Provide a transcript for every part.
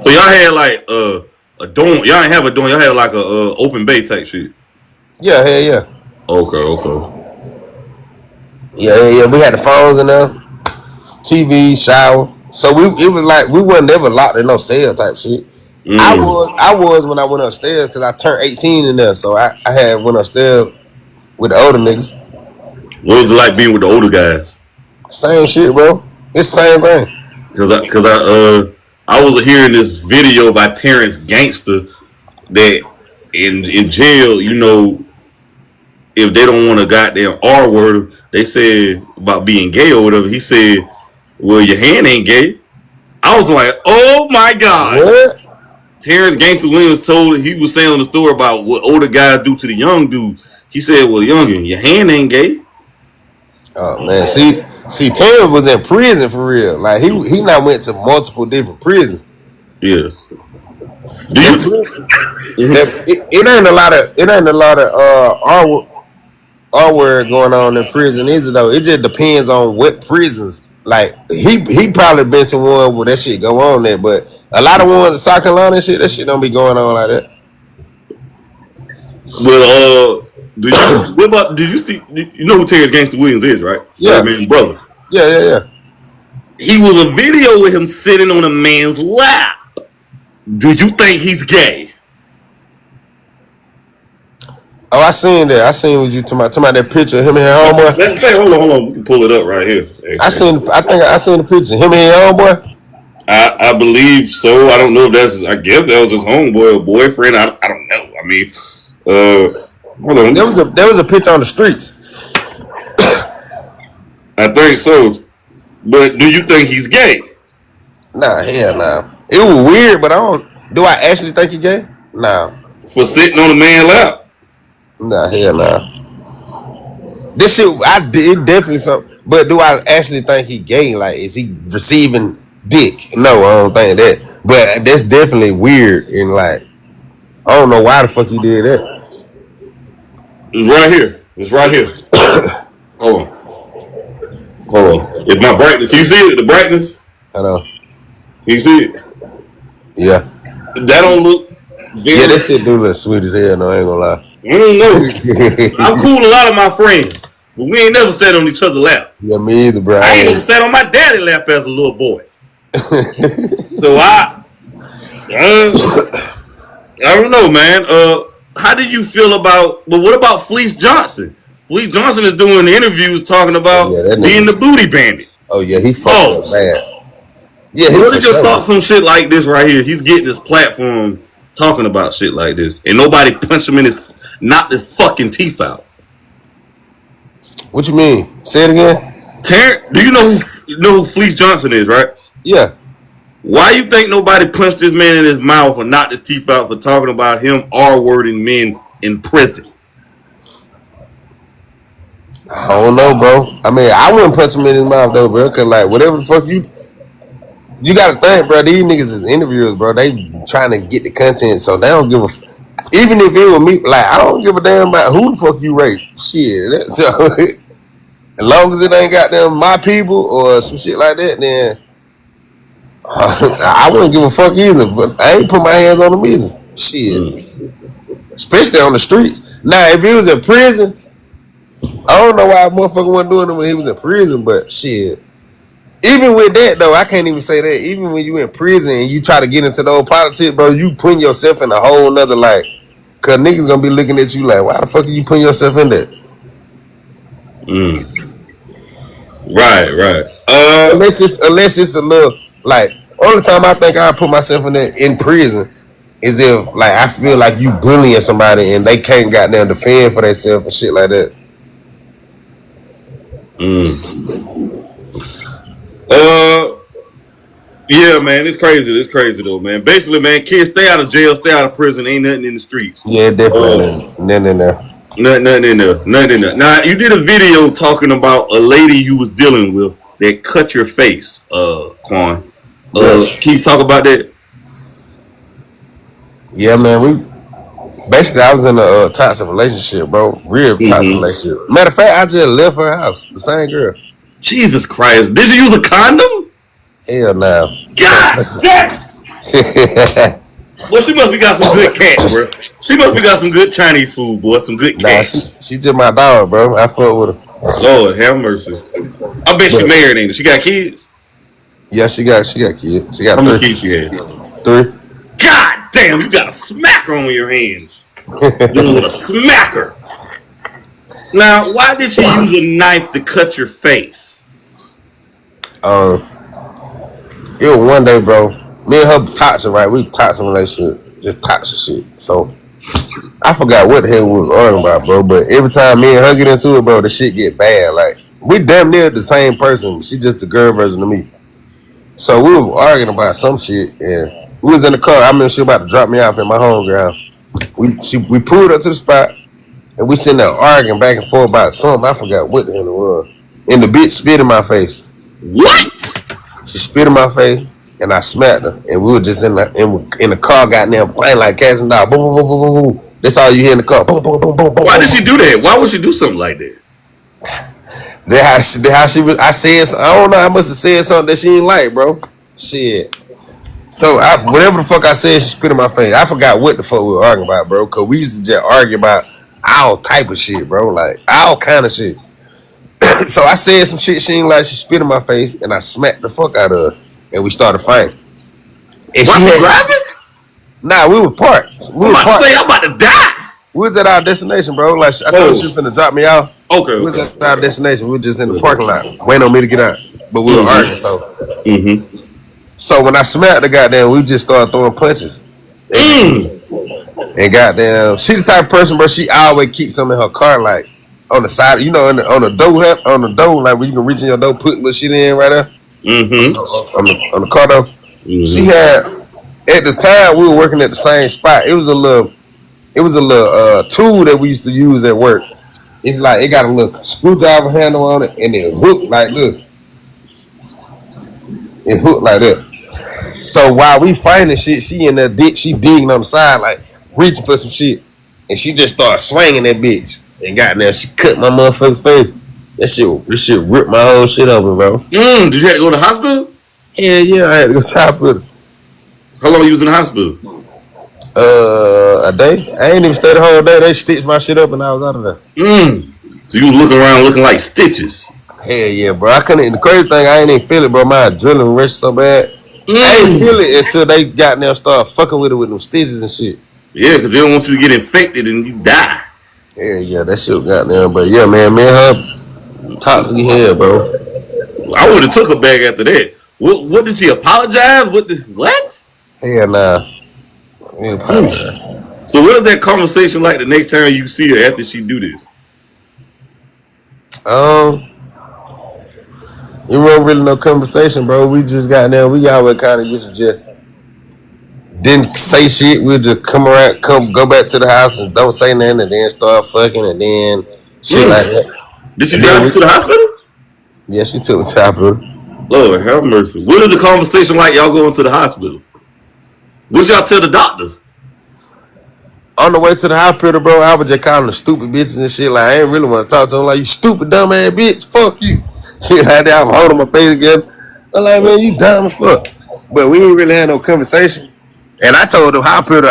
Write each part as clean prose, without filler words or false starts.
So y'all had like a dorm. Y'all ain't have a dorm. Y'all had like a open bay type shit. Yeah, hell yeah. Okay. Yeah. We had the phones in there, TV, shower. So it was like we wasn't never locked in no cell type shit. I was when I went upstairs because I turned 18 in there, so I had went upstairs with the older niggas. What was it like being with the older guys? Same shit, bro. It's the same thing. I was hearing this video by Terrence Gangster that in jail, you know, if they don't want a goddamn R word, they said about being gay or whatever. He said, "Well, your hand ain't gay." I was like, "Oh my god!" What? Terrence Gangster Williams he was saying on the story about what older guys do to the young dudes. He said, "Well, youngin, your hand ain't gay." Oh man, see, Terrence was in prison for real. Like he now went to multiple different prisons. Yeah. Do That you? it ain't a lot of R word going on in prison either though. It just depends on what prisons. Like he probably been to one where that shit go on there, but a lot of ones in South Carolina and shit, that shit don't be going on like that. Well, what about? Did you see? You know who Terrence Gangster Williams is, right? Yeah. Birdman brother. Yeah. He was a video with him sitting on a man's lap. Do you think he's gay? Oh, I seen that. I seen what you talking about that picture of him and his homeboy. Hey, hold on. We can pull it up right here. I think I seen the picture. Him and his homeboy. I believe so. I don't know if that's. I guess that was his homeboy or boyfriend. I don't know. I mean, hold on. There was a picture on the streets. I think so. But do you think he's gay? Nah, hell nah. It was weird, but I don't. Do I actually think he gay? Nah. For sitting on a man's lap? Nah, hell nah. This shit, it definitely something. But do I actually think he gay? Like, is he receiving dick? No, I don't think that. But that's definitely weird. And like, I don't know why the fuck he did that. It's right here. Hold on. If my brightness, can you see it? The brightness? I know. Can you see it? Yeah. That don't look very... Yeah, that shit do look sweet as hell, no, I ain't gonna lie. I don't know. I'm cool with a lot of my friends, but we ain't never sat on each other's lap. Yeah, me either, bro. I ain't even sat on my daddy's lap as a little boy. So I don't know, man. How do you feel about... But what about Fleece Johnson? Fleece Johnson is doing interviews talking about being the booty bandit. Oh, yeah, he fucked up bad. Yeah, he really just thought some shit like this right here. He's getting this platform talking about shit like this, and nobody punched him in knocked his fucking teeth out. What you mean? Say it again. Do you know who Fleece Johnson is, right? Yeah. Why you think nobody punched this man in his mouth or knocked his teeth out for talking about him R-wording men in prison? I don't know, bro. I mean, I wouldn't punch him in his mouth though, bro. Cause like whatever the fuck you gotta think, bro. These niggas is interviewers, bro. They trying to get the content, so they don't give a. Even if it was me, like I don't give a damn about who the fuck you rape. Shit, so as long as it ain't got them my people or some shit like that, then I wouldn't give a fuck either. But I ain't put my hands on them either. Shit, especially on the streets. Now, if he was in prison, I don't know why a motherfucker wasn't doing it when he was in prison, but shit. Even with that though, I can't even say that. Even when you in prison and you try to get into the old politics, bro, you putting yourself in a whole nother like, cause niggas gonna be looking at you like, why the fuck are you putting yourself in that? Right. Unless it's a little like, only time I think I put myself in that in prison is if like I feel like you bullying somebody and they can't goddamn defend for themselves and shit like that. Yeah, man, it's crazy though, man. Basically, man, kids stay out of jail, stay out of prison. Ain't nothing in the streets. Yeah, definitely. Nothing in there. Nothing in there. Now, you did a video talking about a lady you was dealing with that cut your face, Quan. Can you talk about that? Yeah, man. Basically, I was in a toxic relationship, bro. Real toxic relationship. Matter of fact, I just left her house. The same girl. Jesus Christ. Did you use a condom? Hell no. God damn. Well, she must be got some good cat, bro. She must be got some good Chinese food, boy. Some good Nah, cat. she just my dog, bro. I fuck with her. Lord have mercy. I bet she But married, ain't she? She got kids? yeah, she got kids. She got How many three. kids she had? Three. God damn, you got a smacker on your hands. Dealing with a smacker. Now, why did she use a knife to cut your face? um, it was one day, bro. Me and her toxic, right? We toxic relationship, just toxic shit. So I forgot what the hell we was arguing about, bro. But every time me and her get into it, bro, the shit get bad. Like we damn near the same person. She just the girl version of me. So we was arguing about some shit, and we was in the car. I remember she was about to drop me off at my home ground. We pulled up to the spot, and we sitting there arguing back and forth about something. I forgot what the hell it was. And the bitch spit in my face. What? She spit in my face, and I smacked her. And we were just in the car, goddamn playing like cats and dogs. Boom, boom, boom, boom, boom, boom. That's all you hear in the car. Boom, boom, boom, boom, boom, Why boom. did she do that? Why would she do something like that? That how she was. I said, I don't know. I must have said something that she didn't like, bro. Shit. So whatever the fuck I said, she spit in my face. I forgot what the fuck we were arguing about, bro. Cause we used to just argue about all type of shit, bro. Like all kind of shit. So I said some shit she ain't like. She spit in my face, and I smacked the fuck out of her, and we started fighting. And Why she she had driving? nah, we were parked. We I'm were about to parked. say I'm about to die. We was at our destination, bro. Like I told her she was Oh, finna drop me off. okay, We was okay. at our destination. We were just in the parking lot, waiting on me to get out. But we were arguing, Mm-hmm. so Mm-hmm. when I smacked the goddamn, we just started throwing punches. Mm. And goddamn, she the type of person, bro. She always keeps something in her car, like on the side, on the door, like where you can reach in your door, put little shit in right there Mm-hmm. on the car door. She Mm-hmm. had at the time we were working at the same spot. It was a little tool that we used to use at work. It's like it got a little screwdriver handle on it, and it hooked like this. It hooked like that. So while we finding shit, she in that dick, she digging on the side, like reaching for some shit, and she just started swinging that bitch. And goddamn, she cut my motherfucking face. This shit ripped my whole shit open, bro. Did you have to go to the hospital? Yeah, yeah, I had to go top with her. How long you was in the hospital? A day. I ain't even stayed the whole day. They stitched my shit up and I was out of there. So you was looking around looking like stitches. Hell yeah, bro. I couldn't. The crazy thing, I ain't even feel it, bro. My adrenaline rushed so bad. I ain't feel it until they got there and started fucking with it with them stitches and shit. Yeah, because they don't want you to get infected and you die. Yeah, yeah, that shit got there. But yeah, man, her toxic hell, bro. I would have took her back after that. What did she apologize? What? Hell nah. Yeah, So what is that conversation like the next time you see her after she do this? It wasn't really no conversation, bro. We just got there. We always kind of used to just didn't say shit. We'd just go back to the house and don't say nothing, and then start fucking, and then shit like that. Did she And then drive you to the hospital? yeah, she took the top of it. Lord have mercy. What is the conversation like y'all going to the hospital? What y'all tell the doctors? On the way to the hospital, bro, I was just calling the stupid bitches and shit. Like, I ain't really want to talk to them. Like, you stupid, dumb ass bitch. Fuck you. Shit like that. I'm holding my face again. I'm like, man, you dumb as fuck. But we ain't really had no conversation. And I told the hospital,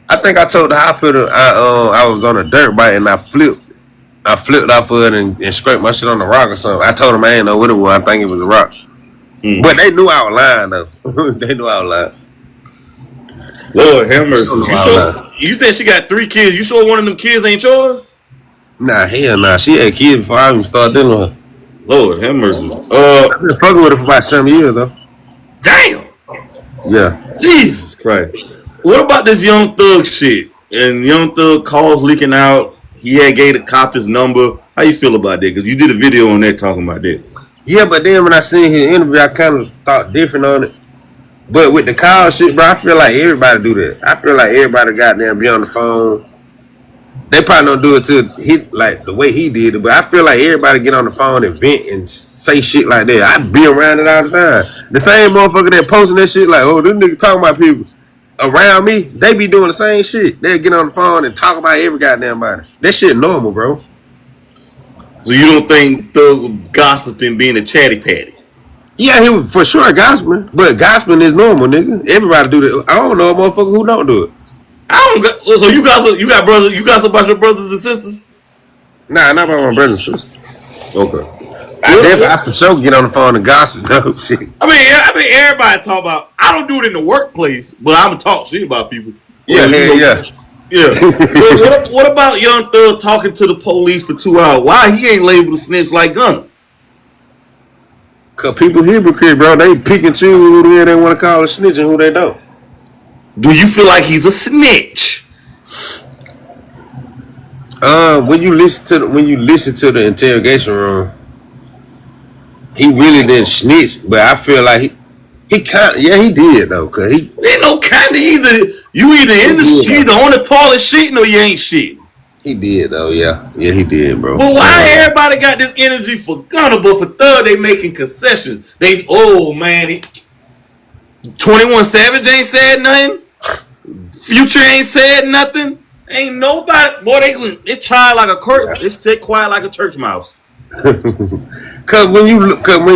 I think I told the hospital I was on a dirt bike and I flipped. I flipped off of it and scraped my shit on the rock or something. I told them I ain't know what it was. I think it was a rock. But they knew I was lying, though. They knew I was lying. Lord have mercy. You said she got 3 kids. You sure one of them kids ain't yours? Nah, hell nah. She had kids before I even started dealing with her. Lord have mercy. I've been fucking with her for about 7 years, though. Damn. Yeah. Jesus Christ. What about this Young Thug shit? And Young Thug calls leaking out. He had gave the cop his number. How you feel about that? Because you did a video on that talking about that. Yeah, but then when I seen his interview, I kind of thought different on it. But with the call shit, bro, I feel like everybody do that. I feel like everybody goddamn be on the phone. They probably don't do it to he like the way he did it, but I feel like everybody get on the phone and vent and say shit like that. I be around it all the time. The same motherfucker that posting that shit like, oh, this nigga talking about people around me, they be doing the same shit. They get on the phone and talk about every goddamn body. That shit normal, bro. So you don't think Thug was gossiping being a chatty patty? Yeah, he was for sure gospel, but gospel is normal, nigga. Everybody do that. I don't know a motherfucker who don't do it. I don't got so you got brothers, you got some about your brothers and sisters? Nah, not about my brothers and sisters. Okay. I for sure get on the phone and gossip. No shit. I mean, everybody talk about. I don't do it in the workplace, but I'm gonna talk shit about people. Yeah, yeah. What about Young Thug talking to the police for 2 hours? Why he ain't labeled a snitch like Gunna? Cause people hypocrite, bro. They pick and choose who they want to call a snitch and who they don't. Do you feel like he's a snitch? When you listen to the interrogation room, he really didn't snitch, but I feel like he kind of he did though, cause he ain't no kind of either. You either in the you either on the toilet shitting or you ain't shitting. He did though, yeah, he did, bro. But why everybody got this energy for Gunna, but for Thug they making concessions? 21 Savage ain't said nothing. Future ain't said nothing. Ain't nobody. Boy, they try like a curtain. They stay quiet like a church mouse. Cause when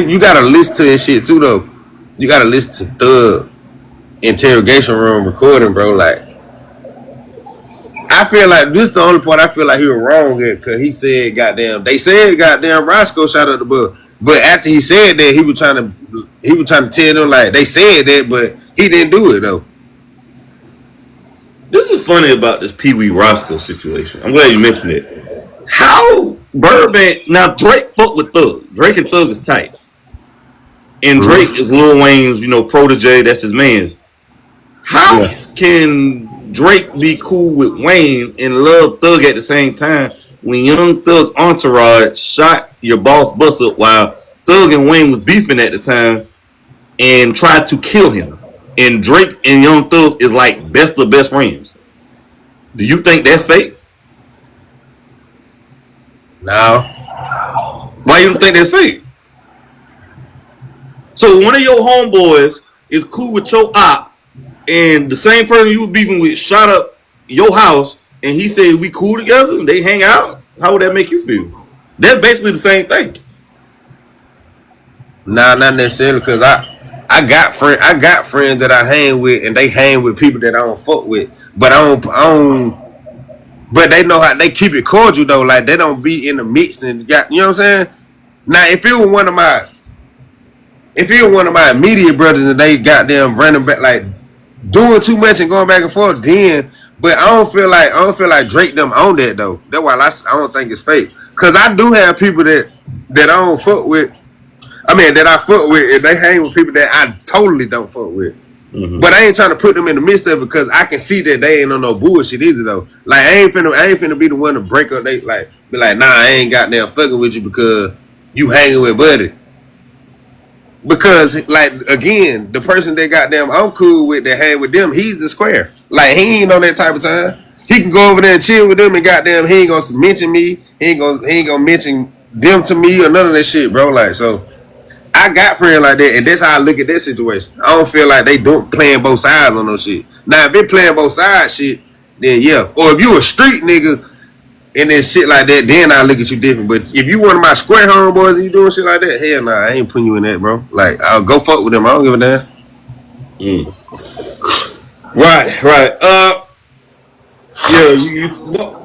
you gotta listen to this shit too though, you gotta listen to Thug interrogation room recording, bro. Like, I feel like this is the only part I feel like he was wrong at, cause he said they said goddamn Roscoe shot up the bus. But after he said that, he was trying to tell them like they said that, but he didn't do it though. This is funny about this Pee Wee Roscoe situation. I'm glad you mentioned it. How Burbank now Drake fuck with Thug. Drake and Thug is tight. And Drake is Lil Wayne's, protege, that's his man's. How can Drake be cool with Wayne and love Thug at the same time when Young Thug entourage shot your boss bus up while Thug and Wayne was beefing at the time and tried to kill him? And Drake and Young Thug is like best of best friends. Do you think that's fake? No. Why you don't think that's fake? So one of your homeboys is cool with your op, and the same person you were beefing with shot up your house, and he said we cool together, and they hang out. How would that make you feel? That's basically the same thing. Nah, not necessarily, because I got friends that I hang with, and they hang with people that I don't fuck with. But I don't. But they know how they keep it cordial though. Like they don't be in the mix and got. You know what I'm saying? Now, if it was one of my immediate brothers and they got them running back like doing too much and going back and forth, then. But I don't feel like Drake them on that though. That's why I don't think it's fake. Cause I do have people that I don't fuck with. I mean, that I fuck with, and they hang with people that I totally don't fuck with. Mm-hmm. But I ain't trying to put them in the midst of it because I can see that they ain't on no bullshit either though. Like I ain't finna be the one to break up. They like be like, nah, I ain't got damn fucking with you because you hanging with Buddy. Because like again, the person that goddamn I'm cool with that hang with them, he's a square. Like he ain't on that type of time. He can go over there and chill with them and goddamn he ain't gonna mention me. He ain't gonna mention them to me or none of that shit, bro. Like so. I got friends like that, and that's how I look at that situation. I don't feel like they don't playing both sides on no shit. Now, if they playing both sides shit, then yeah. Or if you a street nigga and then shit like that, then I look at you different. But if you one of my square homeboys and you doing shit like that, hell nah, I ain't putting you in that, bro. Like, I'll go fuck with them. I don't give a damn. Right. Yeah.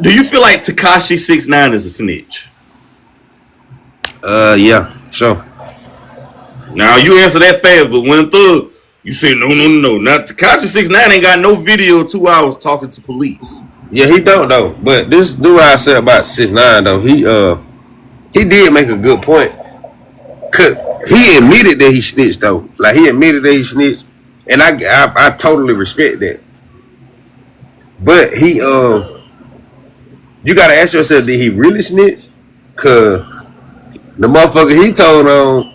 Do you feel like Tekashi 6ix9ine is a snitch? Yeah, sure. Now you answer that fast, but when Thug, you say no. Now Tekashi 6ix9ine ain't got no video of 2 hours talking to police. Yeah, he don't though. But this dude I said about 6ix9ine though, he did make a good point. Cause he admitted that he snitched though. Like he admitted that he snitched, and I totally respect that. But he you gotta ask yourself, did he really snitch? Cause the motherfucker he told on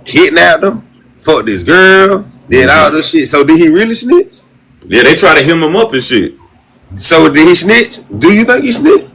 kidnapped him, fucked this girl, did all this shit. So did he really snitch? Yeah, they try to hem him up and shit. So did he snitch? Do you think he snitched?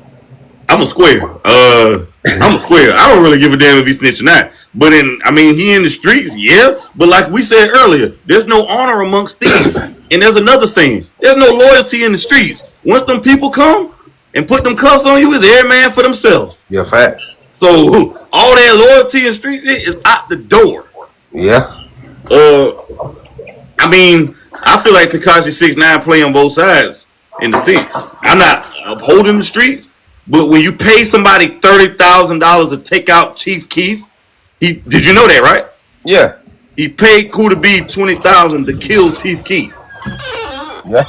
I'm a square. I don't really give a damn if he snitched or not. But he in the streets, yeah. But like we said earlier, there's no honor amongst thieves. And there's another saying: there's no loyalty in the streets. Once them people come and put them cuffs on you, it's every man for themselves. Yeah, facts. So all that loyalty in the street is out the door. Yeah. Uh, I mean, I feel like Tekashi 6ix9ine play on both sides in the sense. I'm not upholding the streets, but when you pay somebody $30,000 to take out Chief Keef, he did you know that, right? Yeah. He paid Kuda B 20,000 to kill Chief Keef. Yeah.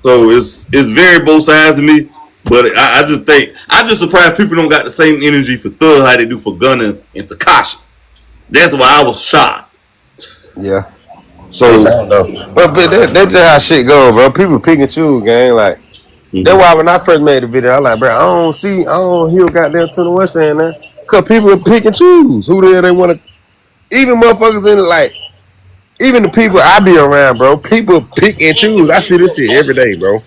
So it's very both sides to me. But I just think I'm just surprised people don't got the same energy for Thug how they do for Gunna and Tekashi. That's why I was shocked. Yeah. They So don't know. But that's just how shit go, bro. People pick and choose, gang. Like, that's mhm. why when I first made the video, I was like, bro, I don't hear goddamn 21 saying that. Because people pick and choose who the hell they want to. Even motherfuckers in it, like, even the people I be around, bro, people pick and choose. I see this shit every day, bro.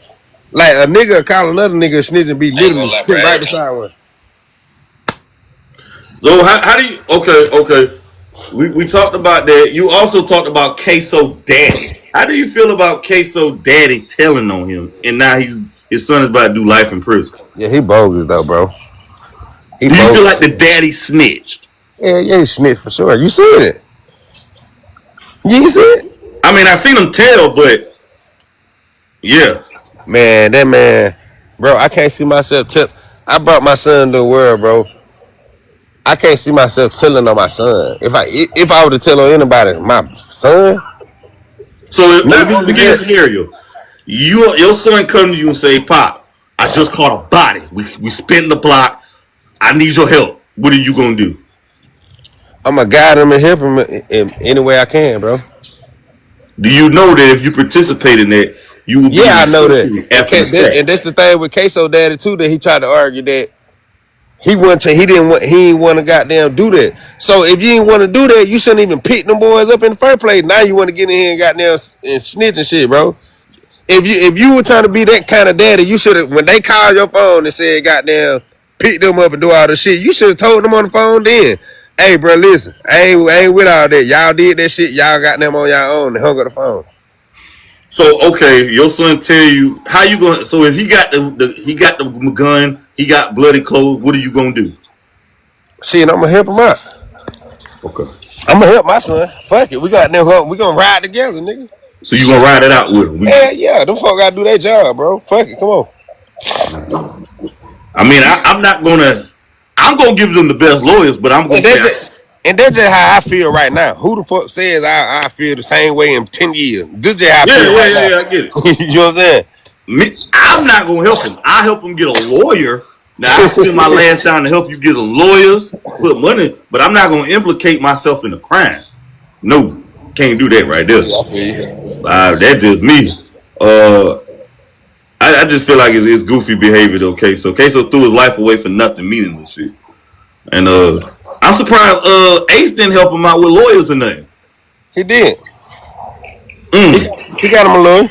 Like, a nigga call another nigga a snitch and be literally sitting right beside one. So how do you okay. We talked about that. You also talked about Queso Daddy. How do you feel about Queso Daddy telling on him and now his son is about to do life in prison? Yeah, he bogus, though, bro. He Do you feel like bogus. the daddy snitched? Yeah, he snitched for sure. You seen it? You see it? I mean, I seen him tell, but yeah. Man, that man, bro, I can't see myself tell. I brought my son to the world, bro. I can't see myself telling on my son. If I were to tell on anybody, my son, So not let me only give you a that, scenario. Your son come to you and say, "Pop, I just caught a body. We spent the block. I need your help. What are you gonna do?" I'm gonna guide him and help him in any way I can, bro. Do you know that if you participate in that, you will be Yeah, I know that. resuscitated after the And fact? that's the thing with Queso Daddy too. That he tried to argue that he wasn't. He didn't want. He didn't want to goddamn do that. So if you didn't want to do that, you shouldn't even pick them boys up in the first place. Now you want to get in here and goddamn and snitch and shit, bro. If you were trying to be that kind of daddy, you should have when they called your phone and said goddamn pick them up and do all the shit. You should have told them on the phone then. Hey, bro, listen, I ain't with all that. Y'all did that shit. Y'all got them on y'all own and hung up the phone. So okay, your son tell you how you gonna. So if he got he got the gun, he got bloody clothes. What are you gonna do? Shit, I'm gonna help him out. Okay. I'm gonna help my son. Fuck it, we got them. We gonna ride together, nigga. So you gonna ride it out with him? Hell yeah, them folk gotta do their job, bro. Fuck it, come on. I mean, I'm not gonna. I'm gonna give them the best lawyers, but I'm gonna And say, that's just, and that's just how I feel right now. Who the fuck says I feel the same way in 10 years? This is how I feel right yeah, I get it. now. You know what I'm saying? I'm not gonna help him. I help him get a lawyer. Now I spend my last time to help you get them lawyers, put money, but I'm not gonna implicate myself in the crime. No, can't do that right there. Yeah, I feel you. That's just me. Uh, I just feel like it's goofy behavior though. Queso threw his life away for nothing, meaningless shit. And I'm surprised Ace didn't help him out with lawyers and nothing. He did. Mm. He got him a lawyer.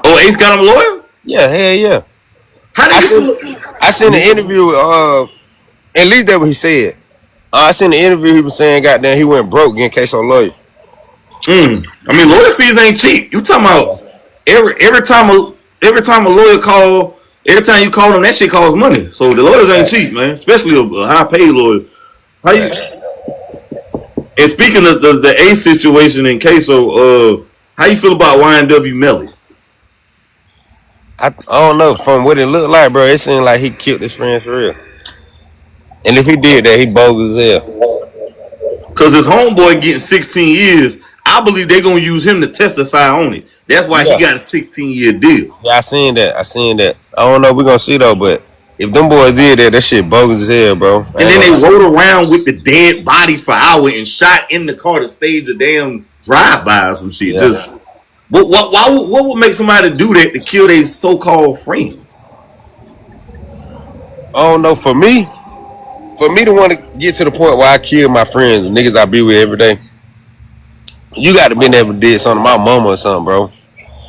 Oh, Ace got him a lawyer? Yeah, hell yeah. How I did you seen I seen the interview with at least that's what he said. I seen the interview he was saying goddamn he went broke getting Queso lawyer. I mean, lawyer fees ain't cheap. You talking about every time a lawyer call, every time you call them, that shit costs money. So the lawyers ain't cheap, man. Especially a high paid lawyer. How you? And speaking of the A situation in Queso, how you feel about YNW Melly? I don't know. From what it looked like, bro, it seemed like he killed his friends for real. And if he did that, he bogus as hell. Cause his homeboy getting 16 years. I believe they're gonna use him to testify on it. That's why he Yeah. got a 16-year deal. Yeah, I seen that. I don't know if we're gonna see though, but if them boys did that, that shit bogus as hell, bro. I And ain't then gonna they lie. rode around with the dead bodies for hours and shot in the car to stage a damn drive-by or some shit. Yeah. Just what would make somebody do that to kill their so-called friends? I don't know. For me to want to get to the point where I kill my friends, the niggas I be with every day, you got to been able to did something to my mama or something, bro.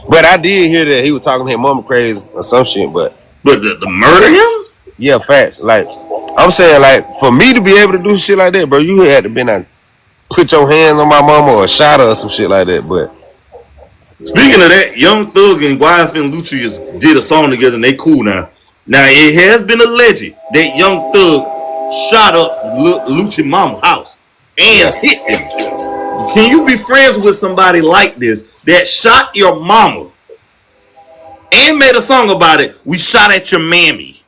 But I did hear that he was talking to his mama crazy or some shit. But But the murder him? yeah, facts. Like I'm saying, like for me to be able to do shit like that, bro, you had to been like put your hands on my mama or shot her or some shit like that. But Speaking of that, Young Thug and YFN Lucius did a song together and they cool now. Now it has been alleged that Young Thug shot up Lucci Mama's house and yeah, hit him. Can you be friends with somebody like this that shot your mama and made a song about it? We shot at your mammy.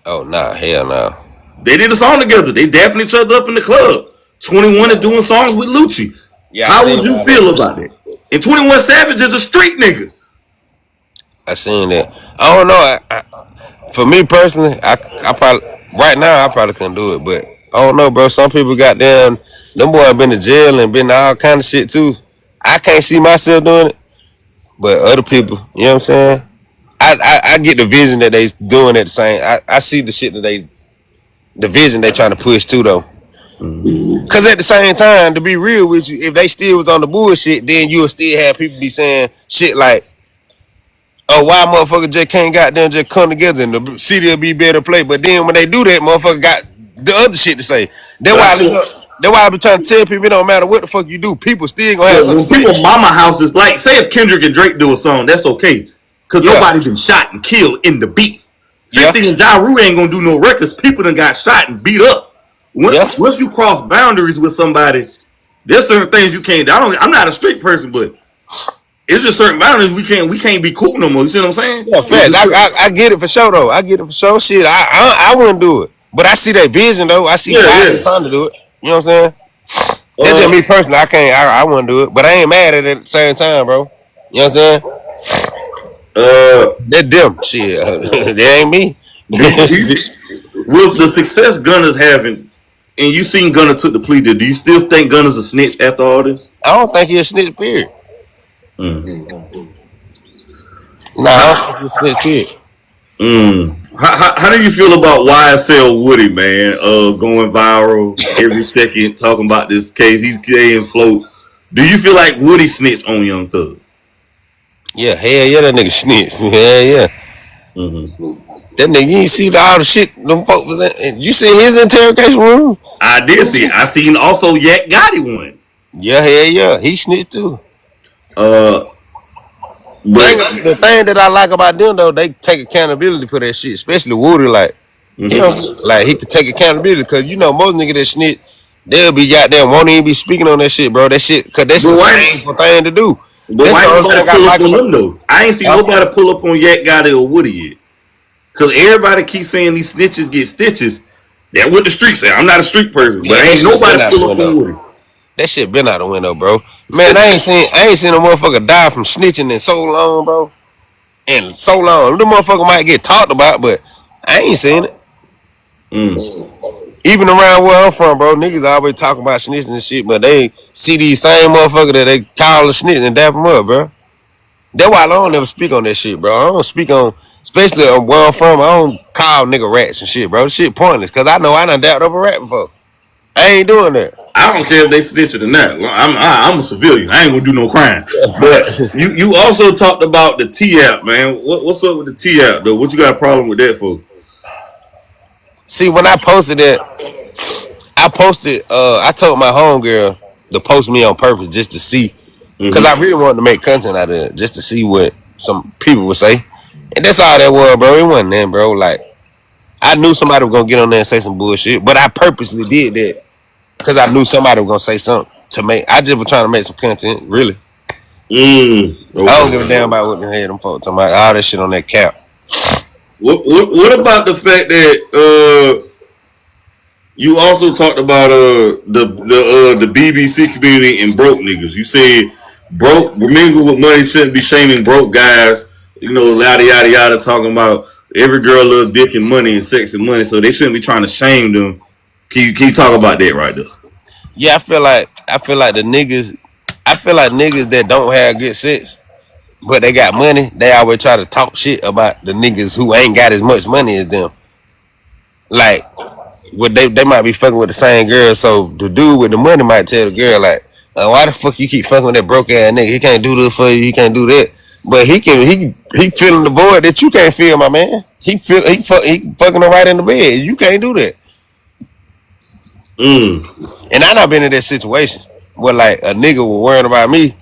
Oh nah, hell no. They did a song together. They dapping each other up in the club. 21 is doing songs with Lucci. Yeah, I How would seen you all feel that. about it? And 21 Savage is a street nigga. I seen that. I don't know. For me personally, I probably right now I probably couldn't do it, but I don't know, bro. Some people got them boys been to jail and been to all kind of shit too. I can't see myself doing it, but other people, you know what I'm saying? I get the vision that they doing at the same. I see the shit that the vision they trying to push too though. Cause at the same time, to be real with you, if they still was on the bullshit, then you'll still have people be saying shit like, "Oh, why motherfucker just can't goddamn just come together and the city will be better to play." But then when they do that, motherfucker got the other shit to say. That's But I why feel, I be trying to tell people it don't matter what the fuck you do, people still gonna have but something when to say. people mama houses, like, say if Kendrick and Drake do a song, that's okay. Because Yeah, nobody been shot and killed in the beef. yeah, 50 and Ja Rule ain't gonna do no records. People done got shot and beat up. yeah. Once you cross boundaries with somebody, there's certain things you can't. I'm not a street person, but it's just certain boundaries we can't be cool no more. You see what I'm saying? Yeah, It's facts. just certain, I get it for sure though. I get it for sure. Shit, I wouldn't do it, but I see that vision though. I see yeah, why yeah. it's time to do it. You know what I'm saying? That's just Uh, me personally. I can't. I wouldn't do it, but I ain't mad at it at the same time, bro. You know what I'm saying? uh, That them shit. That ain't me. do you with the success Gunna's having, and you seen Gunna took the plea deal? Do you still think Gunna's a snitch after all this? I don't think he a snitch. Period. Mm. Nah, I don't think he a snitch. Period. How do you feel about YSL Woody, man? Going viral every second, talking about this case. He's getting float. Do you feel like Woody snitched on Young Thug? Yeah, hell yeah, that nigga snitch. Hell yeah. Mm-hmm. That nigga, you ain't see all the shit them folks was in. You see his interrogation room? I did see it. I seen also Yak Gotti one. Yeah, hell yeah. He snitched too. Uh, but The thing that I like about them though, they take accountability for that shit, especially Woody. Like, you know, mm-hmm. like he could take accountability because you know most niggas that snitch, they'll be goddamn won't even be speaking on that shit, bro. That shit, cause that's but a why? shameful thing to do. But That's why the ain't only nobody thing I pull up like on about. them though? I ain't seen Huh? nobody pull up on Yak Gotti or Woody yet. Cause everybody keeps saying these snitches get stitches. That's what the street say. I'm not a street person, but Man, that ain't shit been nobody out the pull up on window. Woody. That shit been out the window, bro. Man, I ain't seen a motherfucker die from snitching in so long, bro. And so long, the motherfucker might get talked about, but I ain't seen it. Mm. Even around where I'm from, bro, niggas always talking about snitching and shit, but they see these same motherfucker that they call a snitch and dap them up, bro. That's why I don't never speak on that shit, bro. I don't speak on, especially on where I'm from. I don't call nigga rats and shit, bro. This shit pointless, cause I know I done dapped up a rat before. I ain't doing that. I don't care if they snitching or not. I'm a civilian. I ain't gonna do no crime. But you also talked about the T app, man. What's up with the T app though? What you got a problem with that for? See, when I posted that, I told my homegirl to post me on purpose just to see, cause I Mm-hmm. really wanted to make content out of it, just to see what some people would say. And that's all that was, bro. It wasn't that, bro. Like, I knew somebody was gonna get on there and say some bullshit, but I purposely did that because I knew somebody was gonna say something to make. I just was trying to make some content, really. I don't give a damn Okay. about what the hell them folks talking about. All that shit on that cap. What about the fact that you also talked about the BBC community and broke niggas? You said broke mingle with money shouldn't be shaming broke guys. You know, yada yada yada, talking about every girl loves dick and money and sex and money, so they shouldn't be trying to shame them. Can you talk about that right there? Yeah, I feel like the niggas. I feel like niggas that don't have good sex, but they got money. They always try to talk shit about the niggas who ain't got as much money as them. Like, what they might be fucking with the same girl, so the dude with the money might tell the girl like, "Why the fuck you keep fucking with that broke ass nigga? He can't do this for you. He can't do that." But he feeling the void that you can't feel, my man. He fucking her right in the bed. You can't do that. Mm. And I not been in that situation where like a nigga was worrying about me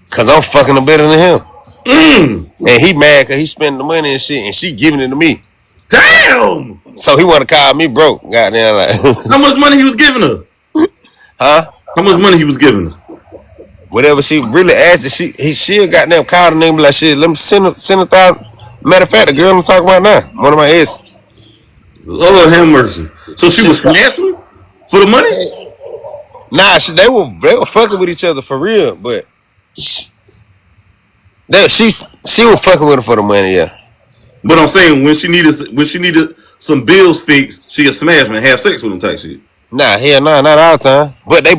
because I'm fucking her better than him. Mm. And he mad because he spending the money and shit and she giving it to me. Damn. So he want to call me broke. Goddamn, like, How much money he was giving her? huh? How much money he was giving her? Whatever she really asked, she'll goddamn call the nigga and be like, shit, let me send a thousand. Matter of fact, the girl I'm talking about now, one of my exes. Lord have mercy. So she was smashing for the money? Nah, they were fucking with each other for real, but she was fucking with him for the money, yeah. But I'm saying when she needed some bills fixed, she'd smash me and have sex with him type shit. Nah, hell nah, not all the time. But they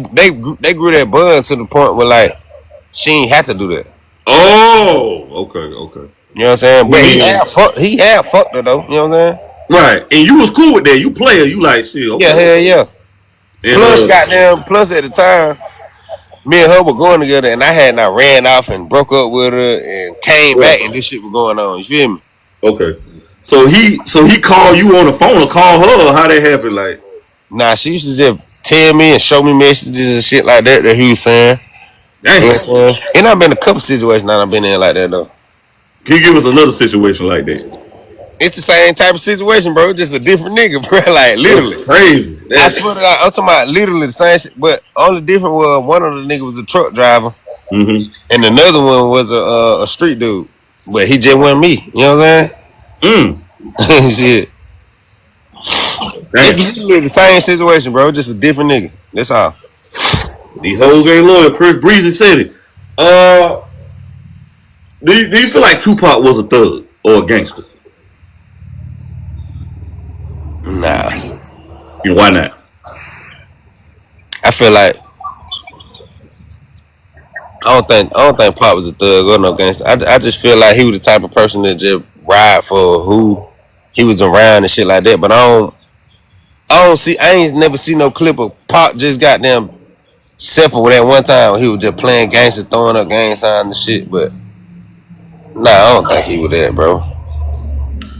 grew that bond to the point where like she ain't have to do that. Oh, okay. You know what I'm saying? But Yeah. he had fucked her though. You know what I'm saying? Right, and you was cool with that. You player, you like shit. Okay. Yeah, hell yeah. And Plus at the time, me and her were going together, and I had not ran off and broke up with her and came back, and this shit was going on. You feel me? okay. So he called you on the phone or call her, or how that happened? Like, Nah, she used to just tell me and show me messages and shit like that he was saying. dang. And I've been in a couple situations I've been in like that though. Can you give us another situation like that? It's the same type of situation, bro. Just a different nigga, bro. Like literally. That's crazy. I swear to God, I'm talking about literally the same shit, but only different was one of the niggas was a truck driver, and another one was a street dude. But he just wasn't me. You know what I'm saying? Shit. It's literally the same situation, bro. Just a different nigga. That's all. These hoes ain't loyal. Chris Breezy said it. Do you feel like Tupac was a thug or a gangster? Nah. Why not? I feel like I don't think Pop was a thug or no gangster. I just feel like he was the type of person that just ride for who he was around and shit like that. But I ain't never seen no clip of Pop just goddamn simple with that one time when he was just playing gangster, throwing up gang signs and shit. But nah, I don't think he was that, bro.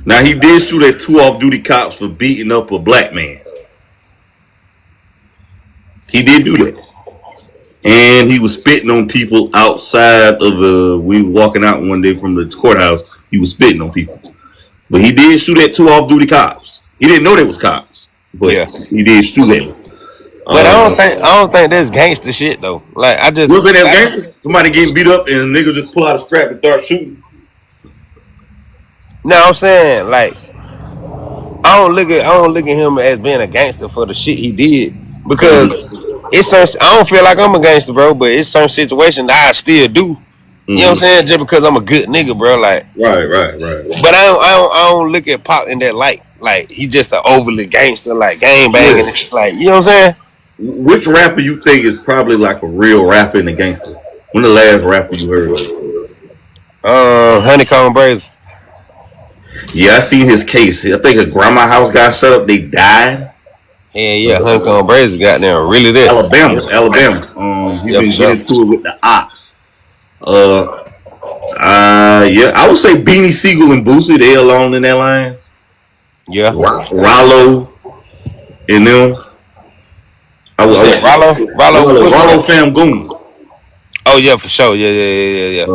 Now he did shoot at 2 off-duty cops for beating up a black man. He did do that. And he was spitting on people outside of we were walking out one day from the courthouse. He was spitting on people. But he did shoot at 2 off-duty cops. He didn't know they was cops. But yeah, he did shoot at them. But I don't think that's gangster shit though. Like I just look at that gangster. Somebody getting beat up and a nigga just pull out a strap and start shooting. No, I'm saying like I don't look at him as being a gangster for the shit he did because it's certain, I don't feel like I'm a gangster, bro. But it's certain situations that I still do. You know what I'm saying? Just because I'm a good nigga, bro. Like right. But I don't look at Pop in that light. Like he just an overly gangster, like gang banging, like you know what I'm saying? Which rapper you think is probably like a real rapper and a gangster? When the last rapper you heard of? Honeycomb Brazy. Yeah, I seen his case. I think a grandma house got shut up. They died. Yeah, Honeycomb Brazy got there really there. Alabama. He been getting into it with the ops. Yeah, I would say Beanie Siegel and Boosie, they alone in that line. Yeah. Rollo and them. Rollo fam Goon. Oh yeah, for sure. Yeah.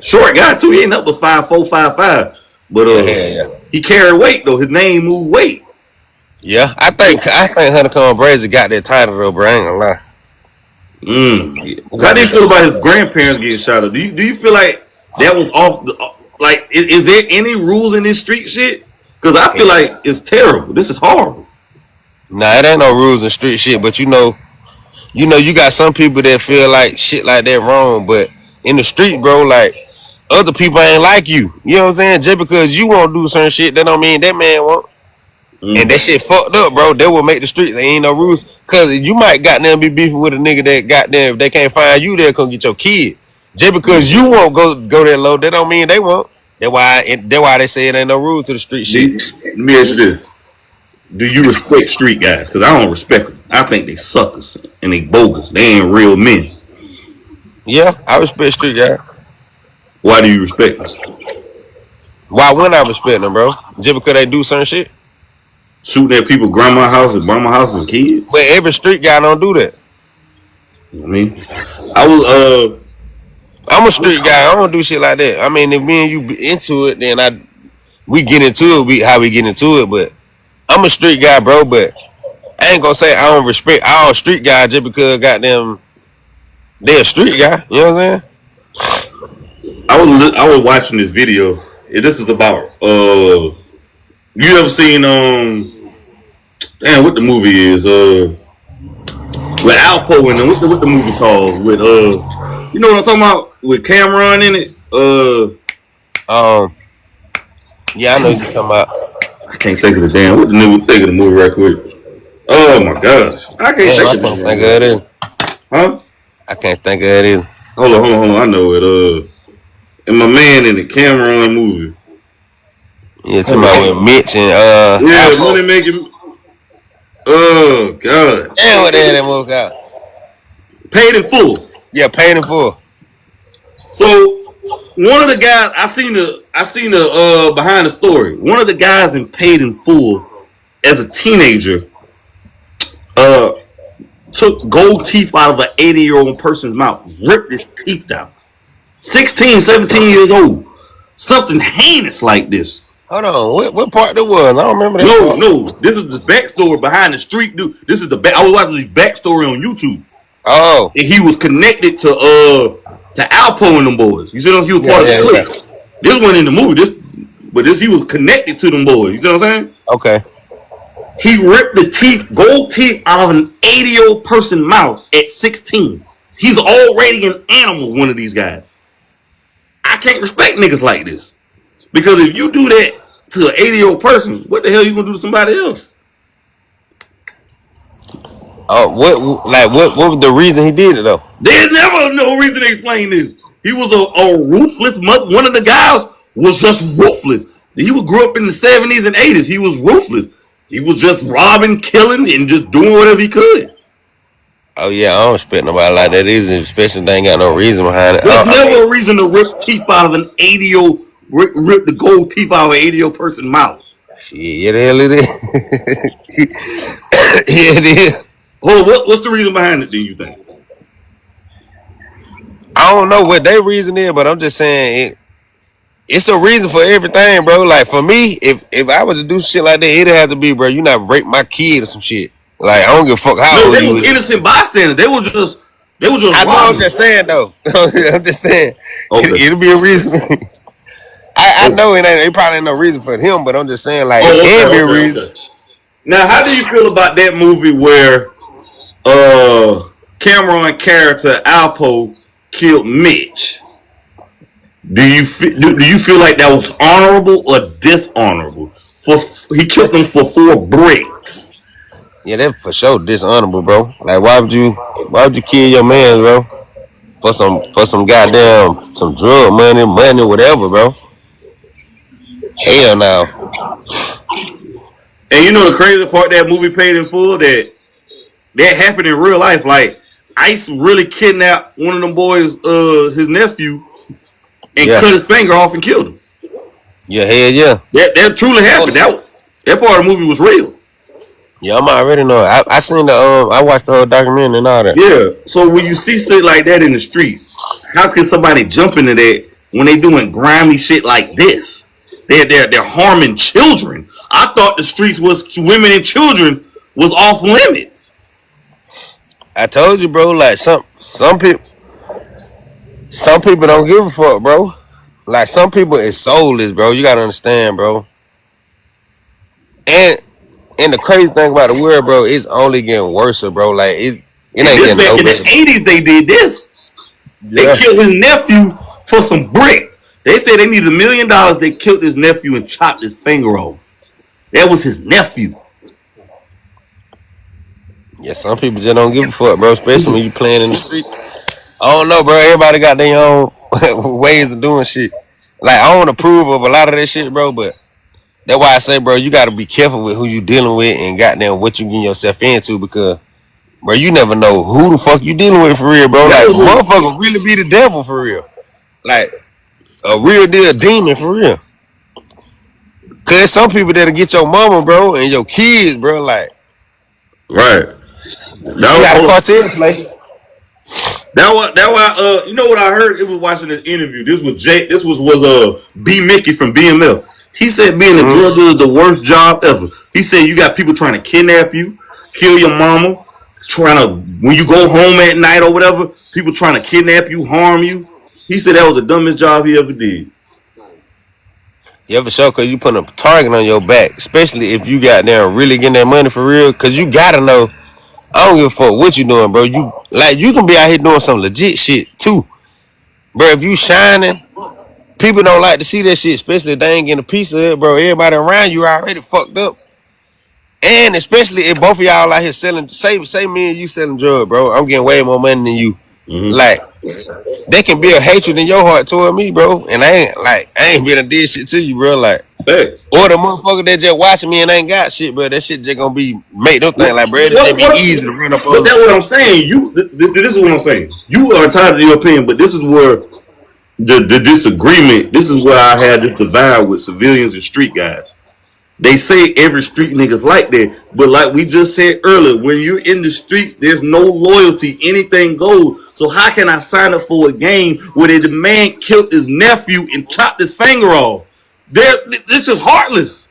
Short guy too. He ain't up to 5'4", 5'5". But he carried weight though. His name moved weight. Yeah, I think Honeycomb Brazy got that title though, bro. I ain't gonna lie. How do you feel about his grandparents getting shot up? Do you feel like that was off? Like, is there any rules in this street shit? Because I feel like it's terrible. This is horrible. Nah, it ain't no rules in street shit. But you know, you got some people that feel like shit like that wrong. But in the street, bro, like other people ain't like you. You know what I'm saying? Just because you won't do certain shit, that don't mean that man won't. And that shit fucked up, bro. They will make the street. There ain't no rules. Cause you might goddamn be beefing with a nigga that goddamn if they can't find you, they'll come get your kid. Just because you won't go that low, that don't mean they won't. That's why they say it ain't no rule to the street shit. Let me ask you this: do you respect street guys? Because I don't respect them. I think they suckers and they bogus. They ain't real men. Yeah, I respect street guys. Why do you respect them? Why wouldn't I respect them, bro? Just because they do certain shit. Shooting at people, grandma house and mama house and kids. But every street guy don't do that. I mean, I'm a street guy. I don't do shit like that. I mean, if me and you be into it, then we get into it. How we get into it. But I'm a street guy, bro. But I ain't gonna say I don't respect all street guys just because goddamn they a street guy. You know what I'm saying? I was watching this video. This is about you ever seen damn what the movie is with Alpo in them. What the movie called with you know what I'm talking about with Cameron in it Yeah, I know what you're talking about. I can't think of the damn what the new think of the movie right quick. Oh my gosh, I can't Damn, think I of can't it. think of it either. Huh? I can't think of it either. Hold on. I know it. And my man in the Cameron movie. Yeah, talking about with Mitch and Yeah, Alpo. money making. Oh God. Damn, what the hell that movie out? Paid in full. Yeah, paid in full. So one of the guys I seen the behind the story. One of the guys in Paid in Full as a teenager uh took gold teeth out of an 80-year-old person's mouth, ripped his teeth out. 16, 17 years old. Something heinous like this. Hold on, what part that was? I don't remember that No, part. no. This is the backstory behind the street dude. This is the back. I was watching this backstory on YouTube. Oh, And he was connected to Alpo and them boys. You see what I'm saying? He was part of the yeah. clique. This wasn't in the movie. He was connected to them boys. You see what I'm saying? Okay. He ripped the teeth, gold teeth, out of an 80-year-old person's mouth at 16. He's already an animal, one of these guys. I can't respect niggas like this. Because if you do that to an 80-year-old person, what the hell you gonna do to somebody else? Oh, what was the reason he did it though? There's never no reason to explain this. He was a ruthless mother. One of the guys was just ruthless. He grew up in the 70s and 80s. He was ruthless. He was just robbing, killing, and just doing whatever he could. Oh yeah, I don't respect nobody like that either, especially if they ain't got no reason behind it. There's never a reason to rip teeth out of an 80-year-old, rip the gold teeth out of an 80-year-old person's mouth. Shit, yeah, the hell it is. Yeah, it is. Hold on, what's the reason behind it, do you think? I don't know what their reason is, but I'm just saying it's a reason for everything, bro. Like for me, if I was to do shit like that, it'd have to be, bro, you not rape my kid or some shit. Like I don't give a fuck how No, old they you was is. innocent bystanders. They were just I know. I'm robbing. just saying though. I'm just saying Okay. it'll be a reason. I Oh, know it probably ain't no reason for him, but I'm just saying like it oh, can be a okay, reason. okay. Now, how do you feel about that movie where Cameron character Alpo killed Mitch? Do you feel like that was honorable or dishonorable? He killed him for 4 bricks. Yeah, that for sure dishonorable, bro. Like why would you kill your man, bro? For some goddamn some drug money, whatever, bro. Hell no. And you know the crazy part, that movie Paid in Full, that happened in real life. Like Ice really kidnapped one of them boys, his nephew, and Yeah. cut his finger off and killed him. Yeah, hell yeah. That truly happened. That part of the movie was real. Yeah, I'm already know. I seen the I watched the whole documentary and all that. Yeah. So when you see shit like that in the streets, how can somebody jump into that when they doing grimy shit like this? They're harming children. I thought the streets was women and children was off limits. I told you, bro, like some people don't give a fuck, bro. Like some people is soulless, bro. You gotta understand, bro. And the crazy thing about the world, bro, it's only getting worse, bro. Like it ain't getting no In the better. 80s they did this. They Yeah. killed his nephew for some bricks. They said they needed $1 million. They killed his nephew and chopped his finger off. That was his nephew. Yeah, some people just don't give a fuck, bro. Especially when you playing in the street. I don't know, bro. Everybody got their own ways of doing shit. Like I don't approve of a lot of that shit, bro. But that's why I say, bro, you got to be careful with who you dealing with and goddamn what you getting yourself into because, bro, you never know who the fuck you dealing with for real, bro. Like motherfuckers really be the devil for real. Like a real deal demon for real. Cause some people that'll get your mama, bro, and your kids, bro. Like Right. you see how the cartel play. That why you know what I heard? It was watching this interview. This was B Mickey from BMF. He said being a drug dealer is the worst job ever. He said you got people trying to kidnap you. kill your mama, trying to when you go home at night or whatever, people trying to kidnap you, harm you. He said that was the dumbest job he ever did. Yeah, for sure, cause you put a target on your back, especially if you got there really getting that money for real. Cause you gotta know. I don't give a fuck what you doing, bro. You can be out here doing some legit shit too, bro. If you shining, people don't like to see that shit, especially if they ain't getting a piece of it, bro. Everybody around you already fucked up, and especially if both of y'all out here selling. Say me and you selling drugs, bro. I'm getting way more money than you. Mm-hmm. Like they can build hatred in your heart toward me, bro. And I ain't been a did shit to you, bro. Like. Hey, Or the motherfucker that just watching me and ain't got shit, bro. That shit just gonna be make them think like, bro, it just be easy to run up but on. that's what I'm saying. This is what I'm saying. You are entitled to your opinion, but this is where the disagreement. This is where I had this divide with civilians and street guys. They say every street nigga's like that, but like we just said earlier, when you're in the streets, there's no loyalty. Anything goes. So how can I sign up for a game where the man killed his nephew and chopped his finger off? This is heartless.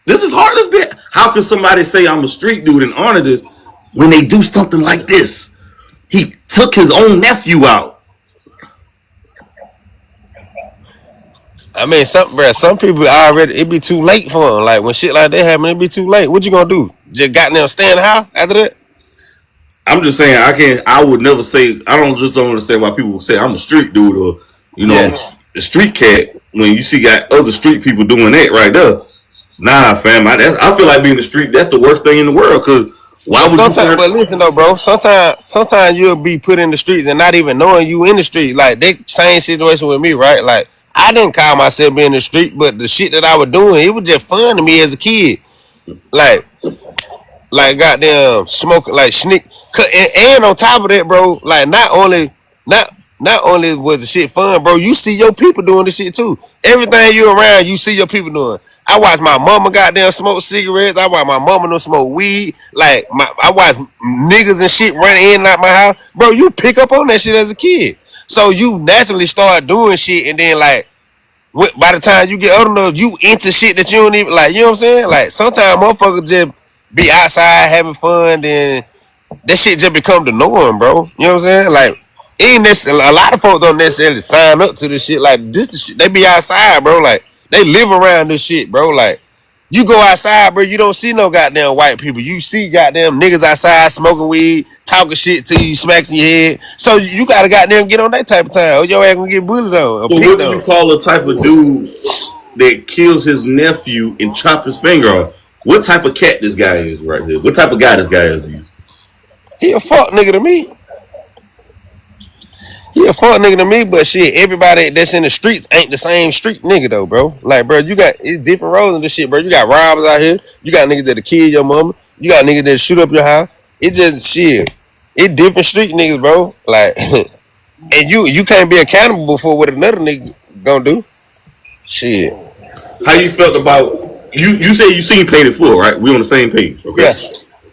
This is heartless. Bit. How can somebody say I'm a street dude and honor this when they do something like this? He took his own nephew out. I mean, some people already it be too late for them. Like when shit like that happen, it be too late. What you gonna do? Just got them stay in the house after that? I'm just saying I can't. I would never say. I don't understand why people say I'm a street dude or Yeah. a street cat when you see got other street people doing that right there. Nah, fam. I feel like being the street. That's the worst thing in the world. Cause why But would you sometimes, turn? but listen though, bro. Sometimes you'll be put in the streets and not even knowing you in the street. Like that same situation with me, right? Like I didn't call myself being in the street, but the shit that I was doing, it was just fun to me as a kid. Like goddamn smoking like sneak and on top of that, bro, like not only was the shit fun, bro, you see your people doing the shit too. Everything you around, you see your people doing. I watch my mama goddamn smoke cigarettes. I watch my mama no smoke weed. I watch niggas and shit running in and out my house. Bro, you pick up on that shit as a kid. So you naturally start doing shit and then like by the time you get old enough, you into shit that you don't even like. You know what I'm saying? Like sometimes motherfuckers just be outside having fun, then that shit just become the norm, bro. You know what I'm saying? Like, ain't this a lot of folks don't necessarily sign up to this shit. Like this, the shit, they be outside, bro. Like they live around this shit, bro. Like you go outside, bro, you don't see no goddamn white people. You see goddamn niggas outside smoking weed, talking shit till you smacks in your head. So you gotta goddamn get on that type of time, or your ass gonna get bullied on or So what picked do you on. call a type of dude that kills his nephew and chop his finger off? What type of cat this guy is right here? What type of guy this guy is? He a fuck nigga to me. He a fuck nigga to me, but shit, everybody that's in the streets ain't the same street nigga though, bro. Like, bro, you got it's different roles in this shit, bro. You got robbers out here. You got niggas that'll kill your mama. You got niggas that'll shoot up your house. It just shit. It different street niggas, bro. Like, and you can't be accountable for what another nigga gonna do. Shit. How you felt about you? You say you seen Paid in Full, right? We on the same page, okay? Yeah.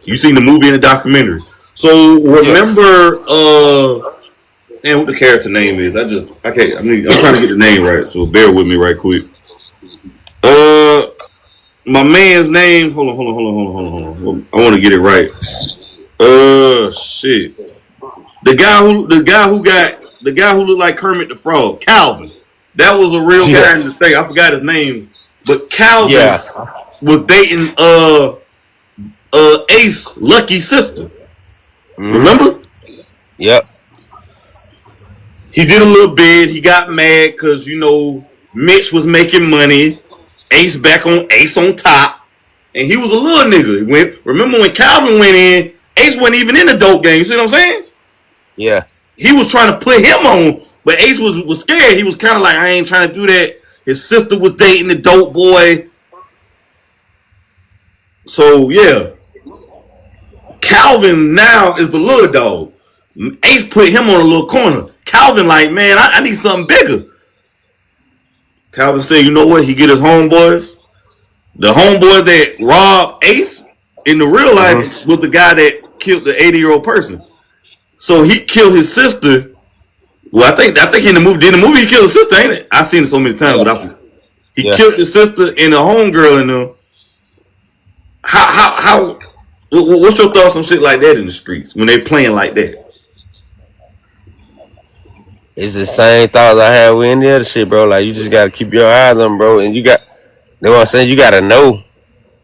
You seen the movie and the documentary. So Yeah. remember, and what the character name is? I can't. I'm trying to get the name right. So bear with me right quick. Uh, my man's name. Hold on. I want to get it right. Shit. The guy who looked like Kermit the Frog, Calvin. That was a real Yeah. guy in the thing. I forgot his name, but Calvin Yeah. was dating Ace Lucky's sister. Remember? Yep. He did a little bit. He got mad because Mitch was making money. Ace back on Ace on top, and he was a little nigga. Remember when Calvin went in? Ace wasn't even in the dope game. You see what I'm saying? Yeah. He was trying to put him on, but Ace was scared. He was kind of like, I ain't trying to do that. His sister was dating the dope boy. So, yeah. Calvin now is the little dog. Ace put him on a little corner. Calvin like, man, I need something bigger. Calvin said, you know what? He get his homeboys. The homeboy that robbed Ace in the real life was the guy that killed the 80-year-old person. So he killed his sister. Well, I think in the movie he killed his sister, ain't it? I've seen it so many times, but he killed his sister and the homegirl in them. How What's your thoughts on shit like that in the streets when they playing like that? It's the same thoughts I had with any other shit, bro. Like you just gotta keep your eyes on 'em, bro, and you got. That's what I'm saying. You gotta know.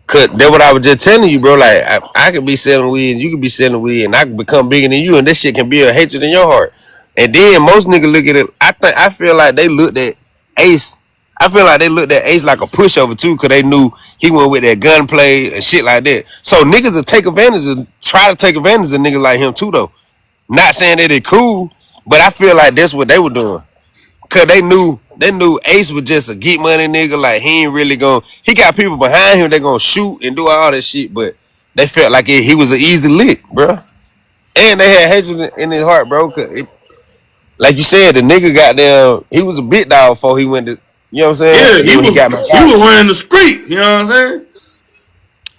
Cause that's what I was just telling you, bro. Like I could be selling weed, and you could be selling weed, and I could become bigger than you, and this shit can be a hatred in your heart. And then most niggas look at it. I feel like they looked at Ace. I feel like they looked at Ace like a pushover too, cause they knew he went with that gunplay and shit like that. So niggas will take advantage of, try to take advantage of niggas like him too, though. Not saying that it cool, but I feel like that's what they were doing. Cause they knew Ace was just a get money nigga. Like he ain't really gonna. He got people behind him. They gonna shoot and do all that shit. But they felt like he was an easy lick, bro. And they had hatred in his heart, bro. Like you said, the nigga got down. He was a bit dog before he went to. You know what I'm saying? Yeah, Then when he got he back was out, running the street. You know what I'm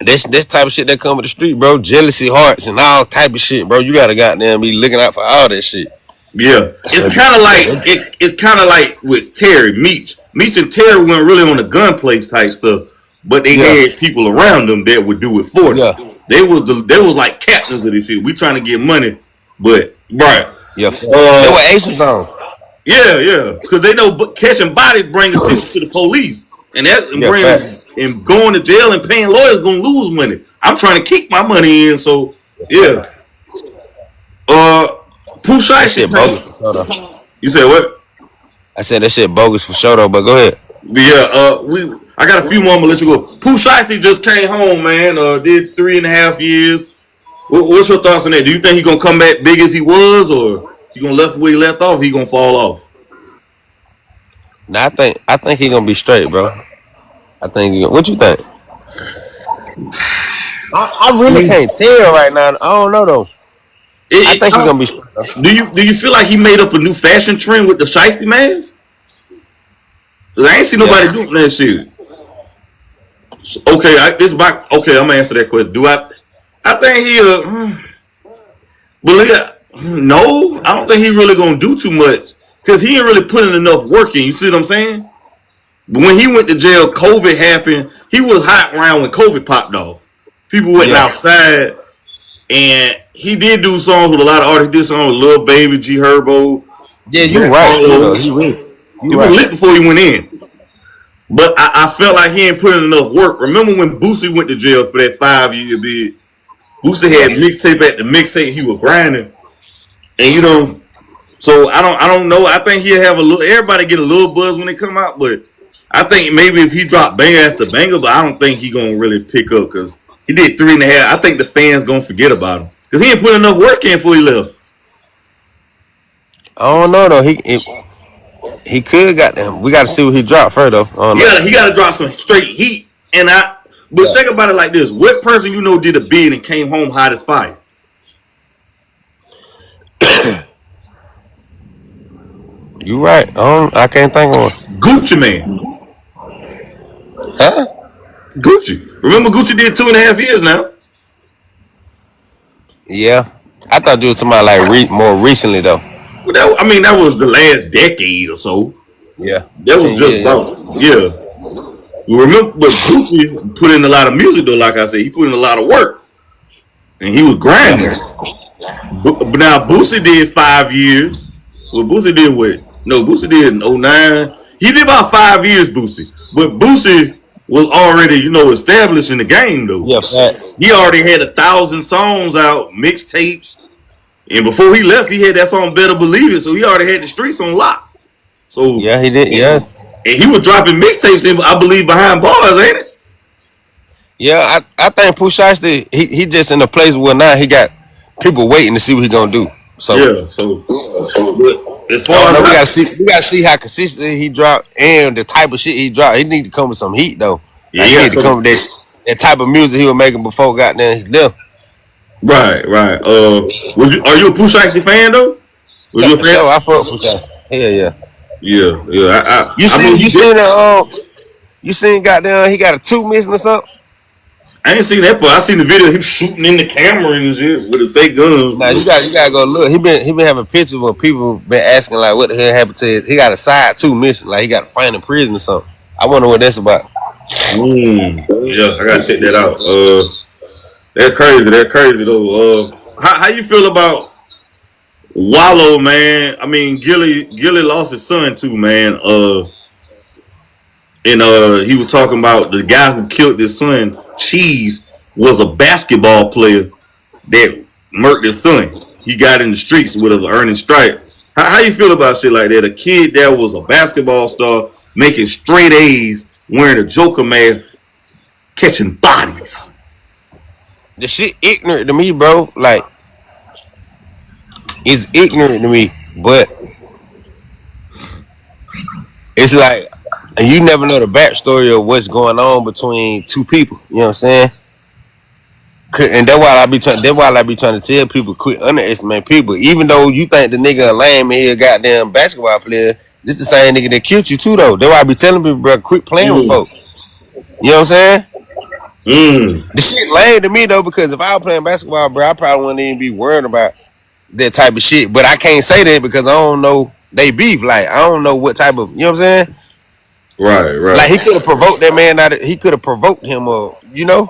saying? this type of shit that come with the street, bro. Jealousy hearts and all type of shit, bro. You gotta goddamn be looking out for all that shit. Yeah, So, it's kind of like with Terry Meech and Terry weren't really on the gunplay type stuff, but they yeah, had people around them that would do it for them. yeah, They was like captains of this shit. We trying to get money, but right, yeah. That uh, what Ace was on. yeah, because they know catching bodies bring attention to the police, and that and Yeah, bring facts. and going to jail and paying lawyers gonna lose money. I'm trying to keep my money in, so yeah. Uh, Pooh That Shiesty shit came. bogus for sure though. You said what? I said that shit bogus for sure though, but go ahead. Yeah, I got a few more. I'm gonna let you go. Pooh Shiesty just came home, man. Did 3.5 years. What's your thoughts on that? Do you think he gonna come back big as he was, or he gonna left where he left off? He gonna fall off? Now I think he gonna be straight, bro. What you think? I I really mean, can't tell right now. I don't know though. I think he I gonna be straight though. do you feel like he made up a new fashion trend with the Shiesty mask? 'Cause I ain't see Yeah. nobody doing that shit. Okay, I'm gonna answer that question. Do I? I think but no, I don't think he really gonna do too much because he ain't really putting enough work in. You see what I'm saying? But when he went to jail, COVID happened. He was hot around when COVID popped off. People went Yeah. outside, and he did do songs with a lot of artists. He did songs with Lil Baby, G Herbo, Yeah, you Jack right too though. Harlow. He really. He You was right. lit before he went in. But I felt like he ain't putting enough work. Remember when Boosie went to jail for that 5 year bid? Boosie Yeah. had mixtape at the mixtape. He was grinding, and so I don't know. I think he'll have a little. Everybody get a little buzz when they come out, but I think maybe if he drop banger after banger, but I don't think he gonna really pick up because he did 3.5. I think the fans gonna forget about him because he ain't put enough work in before he left. I don't know though. He could got them. We got to see what he dropped first though. I don't know. He gotta drop some straight heat. And but Yeah. think about it like this: what person you know did a bid and came home hot as fire? You right. I can't think of one. Gucci Man. Huh? Gucci. Remember Gucci did 2.5 years now. Yeah. I thought you were talking about like more recently though. But that was the last decade or so. Yeah. That was 10 just years. about yeah. You remember, but Gucci put in a lot of music though. Like I said, he put in a lot of work, and he was Yeah. grinding. But now Boosie did 5 years. Well, Boosie did what? No, Boosie did in '09. He did about 5 years, Boosie. But Boosie was already, established in the game though. Yeah. Fact. He already had 1,000 songs out, mixtapes, and before he left, he had that song "Better Believe It." So he already had the streets on lock. So Yeah, he did. Yeah. and he was dropping mixtapes in, I believe, behind bars, ain't it? Yeah, I think Pooh Shiesty, he just in a place where now he got people waiting to see what he gonna do. So Yeah. But as I far don't as know. We gotta see how consistently he dropped and the type of shit he dropped. He need to come with some heat though. yeah, Like he yeah. need to come with that type of music he was making before goddamn he left. Right. Are you a Pooh Shiesty fan though? Was Yeah, you a for fan? sure. I fuck with that. Yeah, yeah. Yeah. You I seen mean, you he did. seen that you seen goddamn he got a tooth missing or something? I ain't seen that part. I seen the video of him shooting in the camera and shit with a fake Nah, gun. you gotta go look. He been having pictures where people been asking like what the hell happened to his. He got a side tooth missing, like he got a find in prison or something. I wonder what that's about. Yeah, I gotta check that out. That's crazy. That's crazy though. How you feel about Wallow, man? I mean, Gilly lost his son too, man. And he was talking about the guy who killed his son. Cheese was a basketball player that murked his son. He got in the streets with an earning stripe. How you feel about shit like that? A kid that was a basketball star making straight A's, wearing a Joker mask, catching bodies. The shit ignorant to me, bro. Like, it's ignorant to me. But it's like you never know the backstory of what's going on between two people. You know what I'm saying? And that's why I be trying. That's why I be trying to tell people quit underestimate people. Even though you think the nigga a lame and he a goddamn basketball player, this the same nigga that killed you too, though. That's why I be telling people, bro, quit playing with Mm. folks. You know what I'm saying? Mm. The shit lame to me though, because if I was playing basketball, bro, I probably wouldn't even be worried about that type of shit. But I can't say that because I don't know they beef. Like I don't know what type of, you know what I'm saying? Right, Like right. he could have provoked that man out of, he could have provoked him or you know.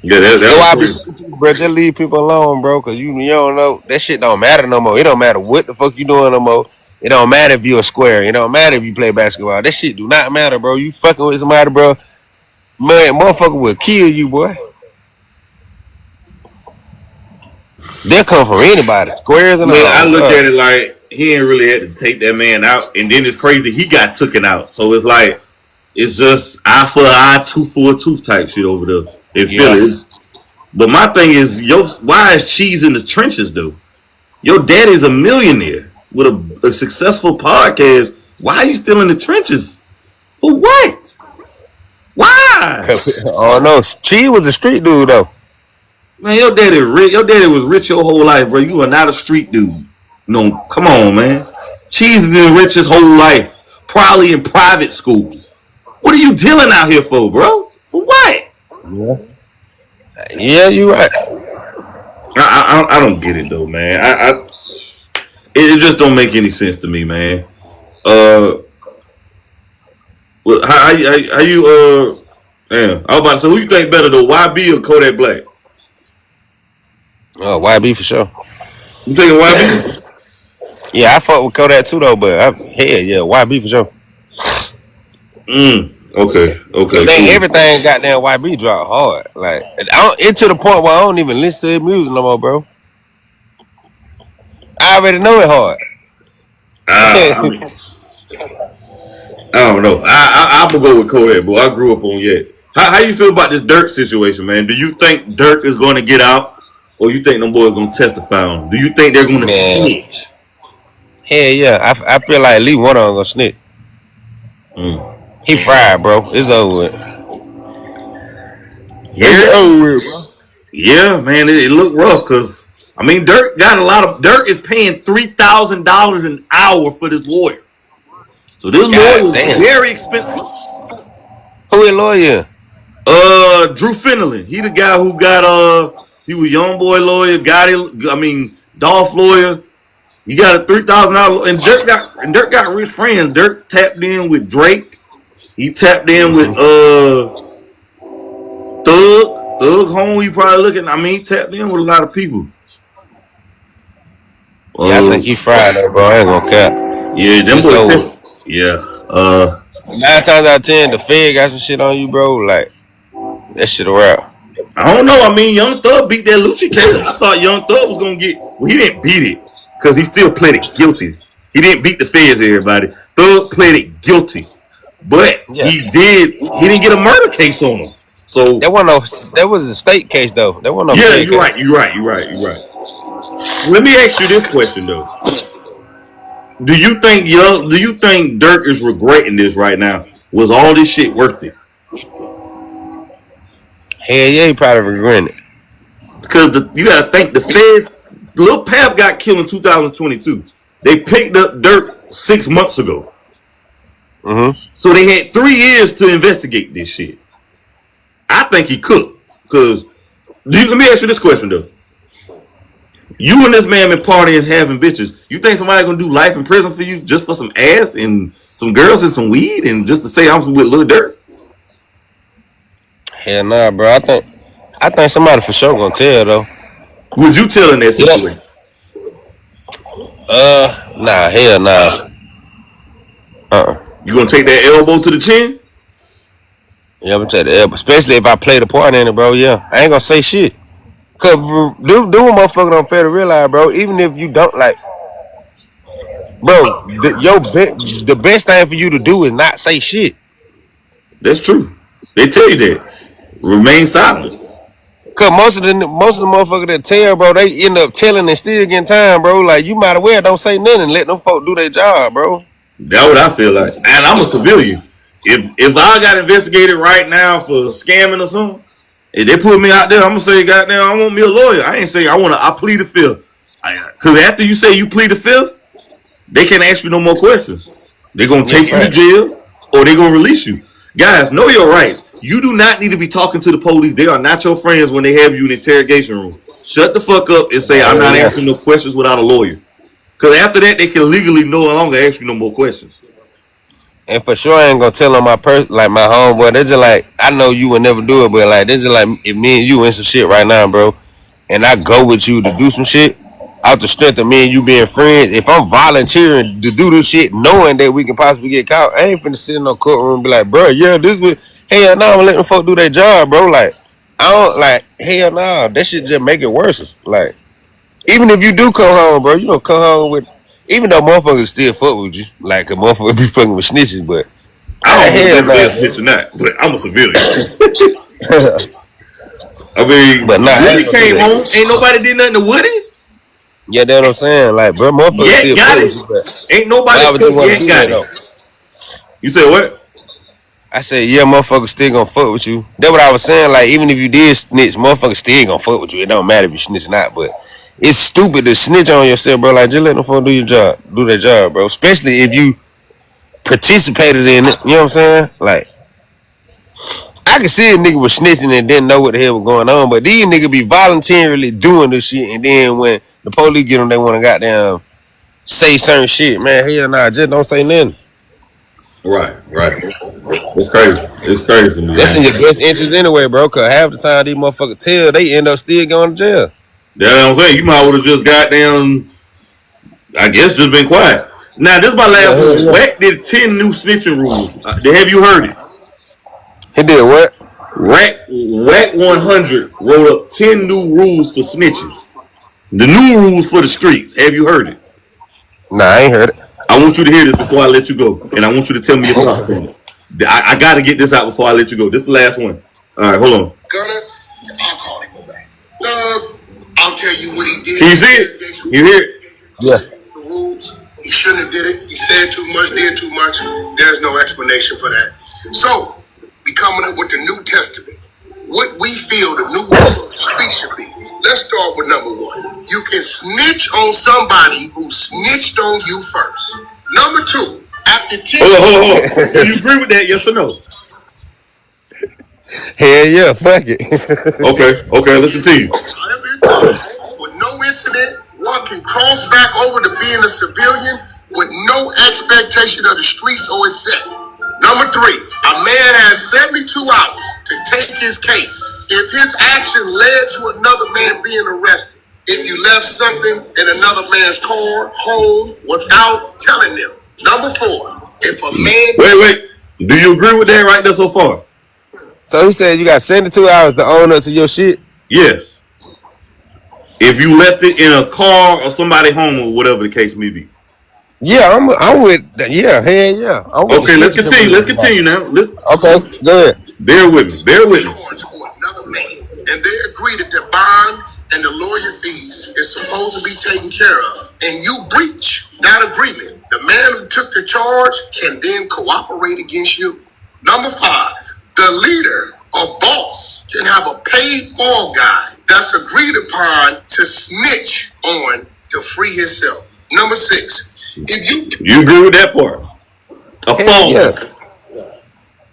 Yeah, that That's was why I be crazy. telling people, bro, just leave people alone, bro, cause you don't know that shit don't matter no more. It don't matter what the fuck you doing no more. It don't matter if you a square. It don't matter if you play basketball. That shit do not matter, bro. You fucking with somebody, bro. Man, motherfucker will kill you, boy. They'll come from anybody, squares and Man, I all. look God. at it like he ain't really had to take that man out, and then it's crazy he got taken out. So it's like it's just eye for an eye, tooth for a tooth type shit over there in Yeah. Philly. But my thing is, yo, why is Cheese in the trenches though? Your daddy's a millionaire with a successful podcast. Why are you still in the trenches? For what? Why? Oh no, Chi was a street dude though. Man, your daddy rich. Your daddy was rich your whole life, bro. You are not a street dude. No, come on, man. Cheese has been rich his whole life, probably in private school. What are you dealing out here for, bro? For what? Yeah, yeah, you right. I don't get it though, man. It just don't make any sense to me, man. Uh, how you damn? I was about to say, who you think better though, YB or Kodak Black? Oh, YB for sure. You taking YB? Yeah, I fuck with Kodak too though, but hell yeah, YB for sure. Okay, Cause okay, they cool. everything goddamn YB drop hard. Like it to the point where I don't even listen to his music no more, bro. I already know it hard. I mean, I don't know. I'm gonna go with Kodak, boy. I grew up on Yet. How you feel about this Dirk situation, man? Do you think Dirk is going to get out, or you think them boys going to testify on him? Do you think they're going to Man, snitch? hell yeah. I feel like at least one of them gonna snitch. Mm. He fried, bro. It's over with. It's Yeah, over with, bro. yeah, man. It looked rough because I mean, Dirk got a lot of. Dirk is paying $3,000 an hour for this lawyer, so this God lawyer is damn. very expensive. Who is lawyer? Drew Fenelon. He the guy who got he was young boy lawyer, got it. I mean, Dolph lawyer. You got a $3,000 and Dirk got rich friends. Dirk tapped in with Drake. He tapped in with Mm-hmm. Thug Home. He probably looking. I mean, he tapped in with a lot of people. Yeah, I Uh, think he fried though, bro. I ain't gonna cap. yeah, them It's boys over test. with. Yeah. 9 times out of 10, the Fed got some shit on you, bro. Like that shit around. I don't know. I mean, Young Thug beat that Lucci case. I thought Young Thug was gonna get. Well, he didn't beat it because he still pleaded guilty. He didn't beat the feds. Everybody. Thug pleaded guilty, but Yeah. He didn't get a murder case on him. So That wasn't no. That was a state case though. That wasn't no yeah, Fed you're case. right. You're right. You're right. You're right. Let me ask you this question though: Do you think Dirk is regretting this right now? Was all this shit worth it? Hell yeah, he probably regretting it. Because you got to think the Fed, Lil Pap got killed in 2022. They picked up Dirk 6 months ago, Mm-hmm. so they had 3 years to investigate this shit. I think he could. Because let me ask you this question though: You and this man been partying, having bitches. You think somebody gonna do life in prison for you just for some ass and some girls and some weed and just to say I'm with Lil Durk? Hell nah, bro. I think somebody for sure gonna tell though. Would you tell in that Yeah. situation? Nah, hell nah. You gonna take that elbow to the chin? Yeah, I'm gonna tell the elbow. Especially if I play the part in it, bro. Yeah, I ain't gonna say shit. Cause do a motherfucker don't fail to realize, bro. Even if you don't like, bro, the best thing for you to do is not say shit. That's true. They tell you that. Remain silent. Cause most of the motherfuckers that tell, bro, they end up telling and still getting time, bro. Like you might as well don't say nothing and let them folk do their job, bro. That's what I feel like. And I'm a civilian. If I got investigated right now for scamming or something, if they put me out there, I'm gonna say, goddamn, I want me a lawyer. I ain't saying I plead the fifth. Cause after you say you plead the fifth, they can't ask you no more questions. They're gonna Yeah, take you to fact. jail or they're gonna release you. Guys, know your rights. You do not need to be talking to the police. They are not your friends when they have you in the interrogation room. Shut the fuck up and say I'm Hell not yeah. answering no questions without a lawyer. Cause after that, they can legally no longer ask you no more questions. And for sure, I ain't gonna tell on like my homeboy. They just like, I know you would never do it, but like, they just like, if me and you in some shit right now, bro, and I go with you to do some shit, out the strength of me and you being friends, if I'm volunteering to do this shit, knowing that we can possibly get caught, I ain't finna sit in no courtroom and be like, bro, yeah, this was, hell no, I'm gonna let them folk do their job, bro. Like, I don't, like, hell no, that shit just make it worse. Like, even if you do come home, bro, you don't come home with, even though motherfuckers still fuck with you, like a motherfucker be fucking with snitches, but I don't know hell if they a nah, snitch or not, but I'm a civilian. bro. I mean, But nah, I ain't Woody gonna do came that. home. Ain't nobody did nothing to Woody. Yeah, that's what I'm saying. Like, bro, motherfuckers Yet still got fuck with it. you, but Ain't why nobody would you took want to yet do that got though? it. You said what? I said, yeah, motherfuckers still gonna fuck with you. That's what I was saying. Like, even if you did snitch, motherfuckers still gonna fuck with you. It don't matter if you snitch or not, but it's stupid to snitch on yourself, bro. Like, just let them fuck do your job, do their job, bro. Especially if you participated in it. You know what I'm saying? Like, I can see a nigga was snitching and didn't know what the hell was going on, but these niggas be voluntarily doing this shit, and then when the police get them, they want to goddamn say certain shit, man. Hell nah, just don't say nothing. Right, right. It's crazy. It's crazy, That's man. in your best interest anyway, bro. Cause half the time these motherfuckers tell, they end up still going to jail. That's what I'm saying. You might would have just got down. I guess just been quiet. Now this is my Yeah, last hell one. yeah. Wack did 10 new snitching rules. Have you heard it? He did what? Wack 100 wrote up 10 new rules for snitching. The new rules for the streets. Have you heard it? Nah, I ain't heard it. I want you to hear this before I let you go, and I want you to tell me your thoughts on it. I got to get this out before I let you go. This is the last one. All right, hold on. Gunner, I'll call him back. I'll tell you what he did. Can you see it? You hear it? Yeah. The rules. He shouldn't have did it. He said too much, did too much. There's no explanation for that. So, we coming up with the New Testament. What we feel the new street should be. Let's start with number one. You can snitch on somebody who snitched on you first. Number two, after 10 Hold on. Do you agree with that? Yes or no? Hell yeah, fuck it. Okay. Let's continue. With no incident, one can cross back over to being a civilian with no expectation of the streets or its set. Number three, a man has 72 hours to take his case. If his action led to another man being arrested, if you left something in another man's car, home, without telling them. Number four, if a man... Wait. Do you agree with that right there so far? So he said you got 72 hours to own up to your shit? Yes. If you left it in a car or somebody home or whatever the case may be. Yeah, I'm with, yeah, hell yeah. I'm with the Okay, let's snitching continue. Let's community. continue now. Okay, go ahead. Bear with me. Bear with me. charge for another man, and they agree that the bond and the lawyer fees is supposed to be taken care of, and you breach that agreement, the man who took the charge can then cooperate against you. Number five, the leader or boss can have a paid fall guy that's agreed upon to snitch on to free himself. Number six, if You agree with that part? A Hell fall yeah. guy.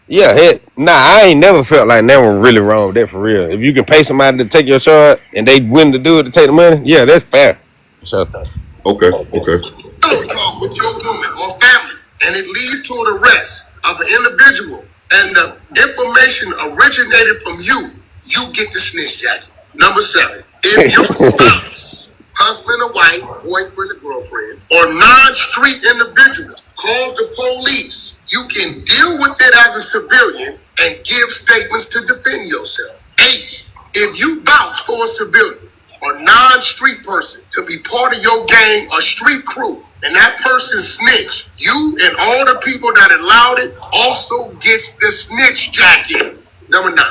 Yeah, nah, I ain't never felt like that one really wrong with that for real. If you can pay somebody to take your charge and they willing to do it to take the money, yeah, that's fair. So, Okay. talk with your woman or family and it leads to an arrest of an individual and the information originated from you, you get the snitch jacket. Number 7, if your spouse, husband or wife, boyfriend or girlfriend, or non-street individual calls the police, you can deal with it as a civilian and give statements to defend yourself. 8, if you vouch for a civilian or non-street person to be part of your gang or street crew, and that person snitch, you and all the people that allowed it also gets the snitch jacket. Number 9,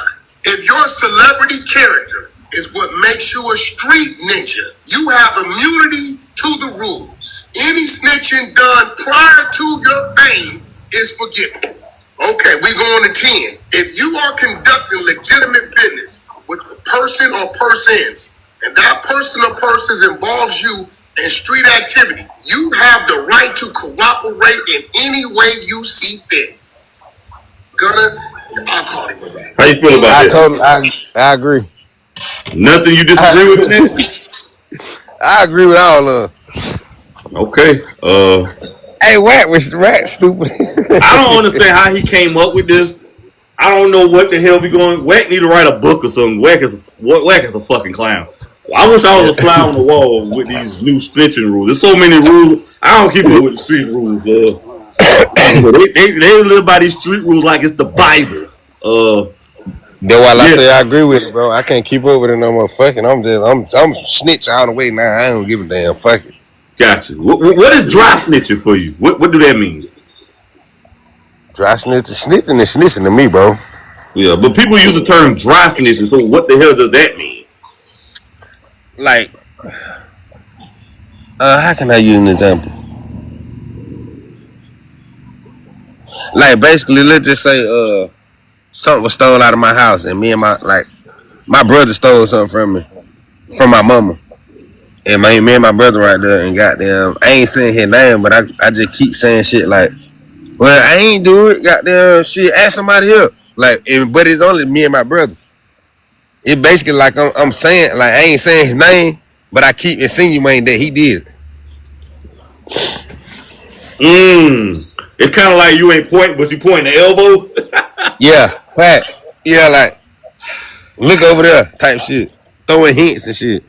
if your celebrity character is what makes you a street ninja, you have immunity to the rules. Any snitching done prior to your fame is forgiven. Okay, we're going to 10. If you are conducting legitimate business with a person or persons, and that person or persons involves you in street activity, you have the right to cooperate in any way you see fit. Gunner, I'll call him a rat. How you feel about I agree. Nothing you disagree with that? I agree with all of them. Okay. Hey, Rat stupid. I don't understand how he came up with this. I don't know what the hell be going. Wack need to write a book or something. Wack is a fucking clown. I wish I was a fly on the wall with these new snitching rules. There's so many rules. I don't keep up with the street rules. They live by these street rules like it's the Bible. Then while I Yeah. say I agree with it, bro, I can't keep up with it no more. Fucking, I'm snitch all the way now. I don't give a damn. Fuck it. Gotcha. What is dry snitching for you? What do that mean? Dry snitching is snitching to me, bro. Yeah, but people use the term dry snitching. So what the hell does that mean? Like, how can I use an example? Like, basically, let's just say, something was stolen out of my house, and my brother stole something from me, from my mama. And me and my brother right there, and goddamn, I ain't saying his name, but I just keep saying shit like, well, I ain't do it, goddamn shit, ask somebody else. Like, but it's only me and my brother. It basically like I'm saying, like, I ain't saying his name, but I keep insinuating that he did it. It's kind of like you ain't pointing, but you pointing the elbow. Yeah, fact. Yeah, like, look over there type shit. Throwing hints and shit.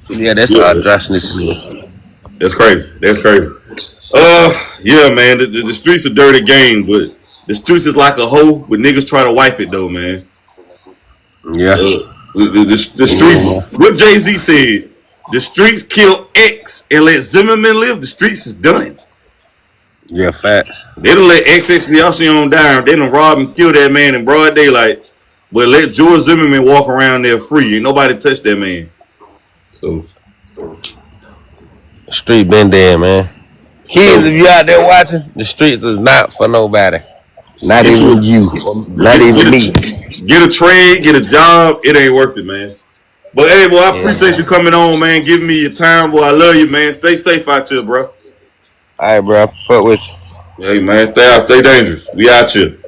Yeah, that's Yeah. all dry snitching. That's crazy. That's crazy. Yeah, man. The streets a dirty game, but the streets is like a hoe, but niggas try to wife it though, man. Yeah. The streets. What Jay-Z said. The streets kill X and let Zimmerman live. The streets is done. Yeah, fact. They don't let XXDLC down. They done rob and kill that man in broad daylight. But let George Zimmerman walk around there free. Ain't nobody touch that man. So The street been dead, man. Kids, if you out there watching, the streets is not for nobody. Not even you. Not even me. Get a trade, get a job. It ain't worth it, man. But hey, boy, I appreciate you coming on, man. Giving me your time, boy. I love you, man. Stay safe out here, bro. All right, bro. Fuck with you. Hey, man. Stay out. Stay dangerous. We out here.